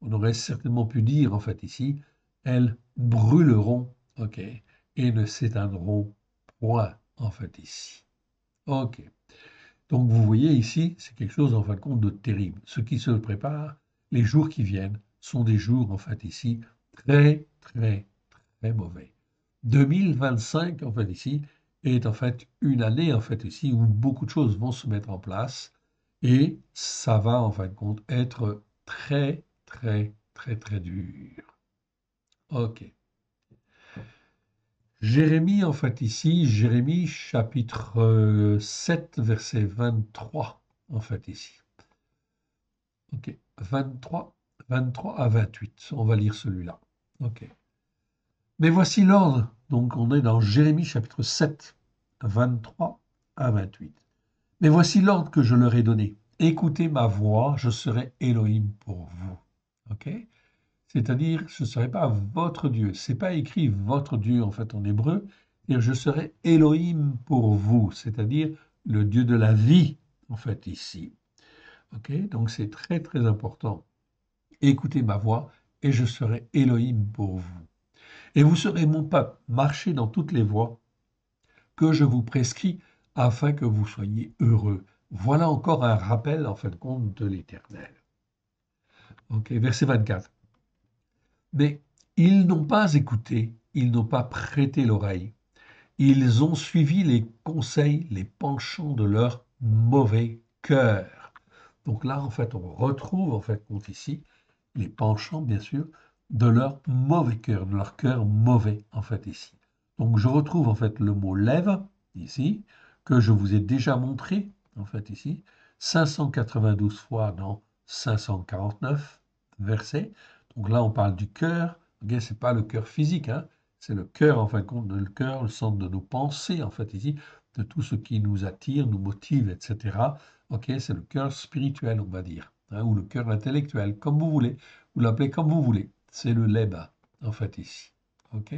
Speaker 1: On aurait certainement pu dire, en fait, ici, elles brûleront, ok, et ne s'éteindront point, en fait, ici. Ok. Donc, vous voyez ici, c'est quelque chose, en fin de compte, de terrible. Ce qui se prépare, les jours qui viennent, sont des jours, en fait, ici, très, très, très mauvais. 2025, en fait, ici, est en fait une année, en fait, ici, où beaucoup de choses vont se mettre en place et ça va, en fin de compte, être très, très, très, très dur. OK. Jérémie, en fait, ici, Jérémie chapitre 7, verset 23, en fait, ici. OK. 23, 23 à 28. On va lire celui-là. OK. Mais voici l'ordre. Donc, on est dans Jérémie chapitre 7, 23 à 28. Mais voici l'ordre que je leur ai donné. Écoutez ma voix, je serai Elohim pour vous. OK? C'est-à-dire, je ne serai pas votre Dieu. C'est pas écrit votre Dieu en fait en hébreu. Je serai Elohim pour vous, c'est-à-dire le Dieu de la vie en fait ici. OK? Donc c'est très très important. Écoutez ma voix et je serai Elohim pour vous. Et vous serez mon peuple. Marchez dans toutes les voies que je vous prescris afin que vous soyez heureux. Voilà encore un rappel, en fin de compte, de l'Éternel. Ok, verset 24. Mais ils n'ont pas écouté, ils n'ont pas prêté l'oreille. Ils ont suivi les conseils, les penchants de leur mauvais cœur. Donc là, en fait, on retrouve, en fait, compte ici, les penchants, bien sûr, de leur mauvais cœur, de leur cœur mauvais, en fait, ici. Donc je retrouve, en fait, le mot lève, ici, que je vous ai déjà montré, en fait, ici, 592 fois dans 549 versets. Donc là, on parle du cœur. Okay, ce n'est pas le cœur physique, hein, c'est le cœur, en fin de compte, le cœur, le centre de nos pensées, en fait, ici, de tout ce qui nous attire, nous motive, etc. Ok, c'est le cœur spirituel, on va dire, hein, ou le cœur intellectuel, comme vous voulez. Vous l'appelez comme vous voulez. C'est le leba, en fait, ici. Ok.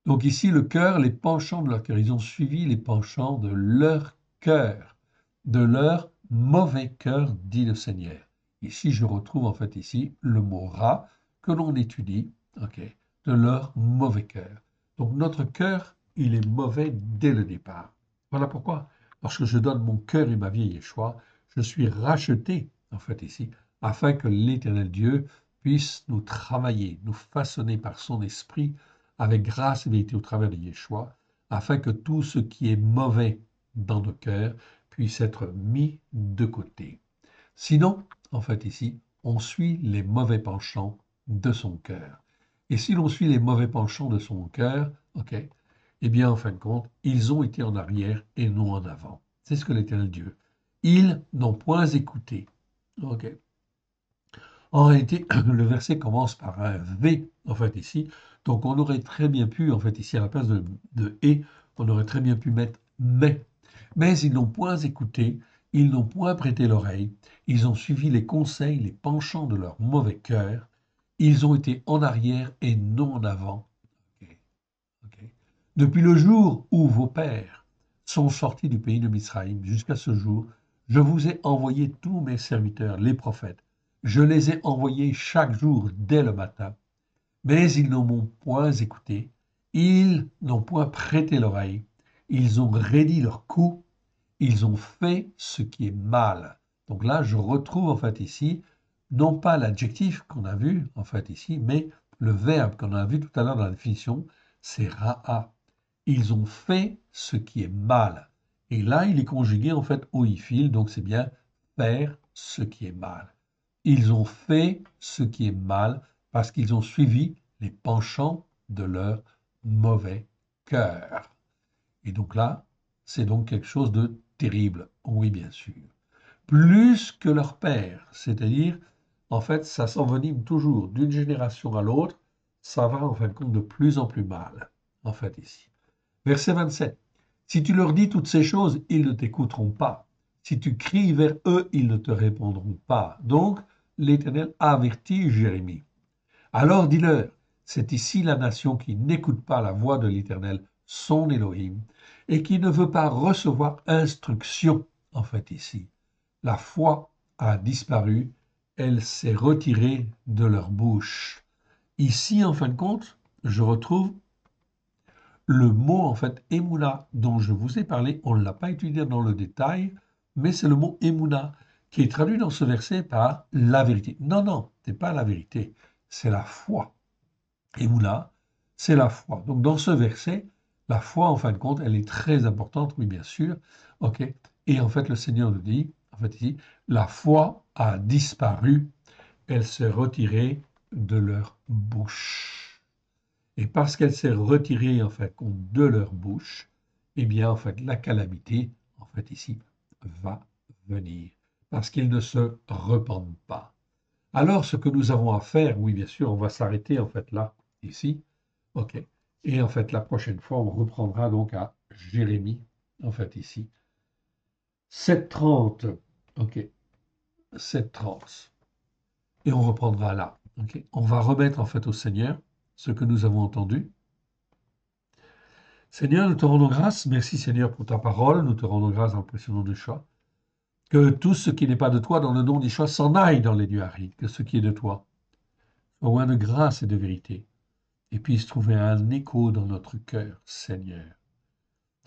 Speaker 1: Donc ici, le cœur, les penchants de leur cœur. Ils ont suivi les penchants de leur cœur, de leur mauvais cœur, dit le Seigneur. Ici, je retrouve en fait ici le mot ra que l'on étudie, ok, de leur mauvais cœur. Donc notre cœur, il est mauvais dès le départ. Voilà pourquoi, lorsque je donne mon cœur et ma vie à Yeshua, je suis racheté, en fait ici, afin que l'Éternel Dieu puisse nous travailler, nous façonner par son esprit avec grâce et vérité au travers de Yeshua, afin que tout ce qui est mauvais dans nos cœurs puisse être mis de côté. Sinon, en fait ici, on suit les mauvais penchants de son cœur. Et si l'on suit les mauvais penchants de son cœur, ok, eh bien, en fin de compte, ils ont été en arrière et non en avant. C'est ce que l'Éternel Dieu. Ils n'ont point écouté. Ok. En réalité, le verset commence par un V, en fait, ici. Donc, on aurait très bien pu, en fait, ici, à la place de et, on aurait très bien pu mettre mais. Mais ils n'ont point écouté, ils n'ont point prêté l'oreille, ils ont suivi les conseils, les penchants de leur mauvais cœur, ils ont été en arrière et non en avant. Ok, ok. Depuis le jour où vos pères sont sortis du pays de Misraïm jusqu'à ce jour, je vous ai envoyé tous mes serviteurs, les prophètes. Je les ai envoyés chaque jour dès le matin, mais ils ne m'ont point écouté, ils n'ont point prêté l'oreille, ils ont raidi leur cou, ils ont fait ce qui est mal. Donc là, je retrouve en fait ici, non pas l'adjectif qu'on a vu en fait ici, mais le verbe qu'on a vu tout à l'heure dans la définition, c'est ra'a. Ils ont fait ce qui est mal. Et là, il est conjugué en fait oifil, donc c'est bien faire ce qui est mal. Ils ont fait ce qui est mal parce qu'ils ont suivi les penchants de leur mauvais cœur. Et donc là, c'est donc quelque chose de terrible, oui bien sûr. Plus que leur père, c'est-à-dire, en fait, ça s'envenime toujours d'une génération à l'autre, ça va en fin de compte de plus en plus mal, en fait ici. Verset 27. Si tu leur dis toutes ces choses, ils ne t'écouteront pas. Si tu cries vers eux, ils ne te répondront pas. Donc, l'Éternel avertit Jérémie. Alors dis-leur, c'est ici la nation qui n'écoute pas la voix de l'Éternel, son Élohim, et qui ne veut pas recevoir instruction, en fait ici. La foi a disparu, elle s'est retirée de leur bouche. Ici, en fin de compte, je retrouve le mot, en fait, Emouna, dont je vous ai parlé. On ne l'a pas étudié dans le détail, mais c'est le mot Emouna, qui est traduit dans ce verset par la vérité. Non, non, ce n'est pas la vérité, c'est la foi. Emouna, c'est la foi. Donc, dans ce verset, la foi, en fin de compte, elle est très importante, oui, bien sûr. OK. Et en fait, le Seigneur nous dit, en fait, ici, la foi a disparu, elle s'est retirée de leur bouche. Et parce qu'elle s'est retirée, en fait, de leur bouche, eh bien, en fait, la calamité, en fait, ici, va venir. Parce qu'ils ne se repentent pas. Alors, ce que nous avons à faire, oui, bien sûr, on va s'arrêter, en fait, là, ici. OK. Et en fait, la prochaine fois, on reprendra donc à Jérémie, en fait, ici. 7:30. OK. 7:30. Et on reprendra là. OK. On va remettre, en fait, au Seigneur ce que nous avons entendu. Seigneur, nous te rendons grâce. Merci, Seigneur, pour ta parole. Nous te rendons grâce dans le précieux nom de Yeshua. Que tout ce qui n'est pas de toi, dans le nom d'Yeshua, s'en aille dans les nuits arides. Que ce qui est de toi soit loin de grâce et de vérité, et puisse trouver un écho dans notre cœur, Seigneur.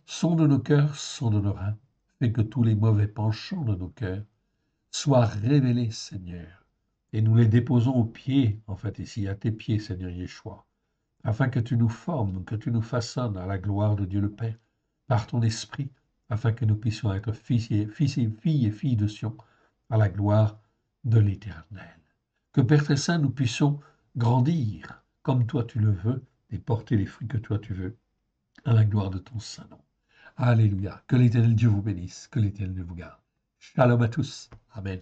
Speaker 1: Sonde nos cœurs, sonde nos reins, fais que tous les mauvais penchants de nos cœurs soient révélés, Seigneur, et nous les déposons aux pieds, en fait, ici, à tes pieds, Seigneur Yeshua, afin que tu nous formes, que tu nous façonnes à la gloire de Dieu le Père, par ton esprit, afin que nous puissions être filles et filles de Sion, à la gloire de l'Éternel. Que Père très saint, nous puissions grandir comme toi tu le veux et porter les fruits que toi tu veux, à la gloire de ton saint nom. Alléluia. Que l'Éternel Dieu vous bénisse, que l'Éternel vous garde. Shalom à tous. Amen.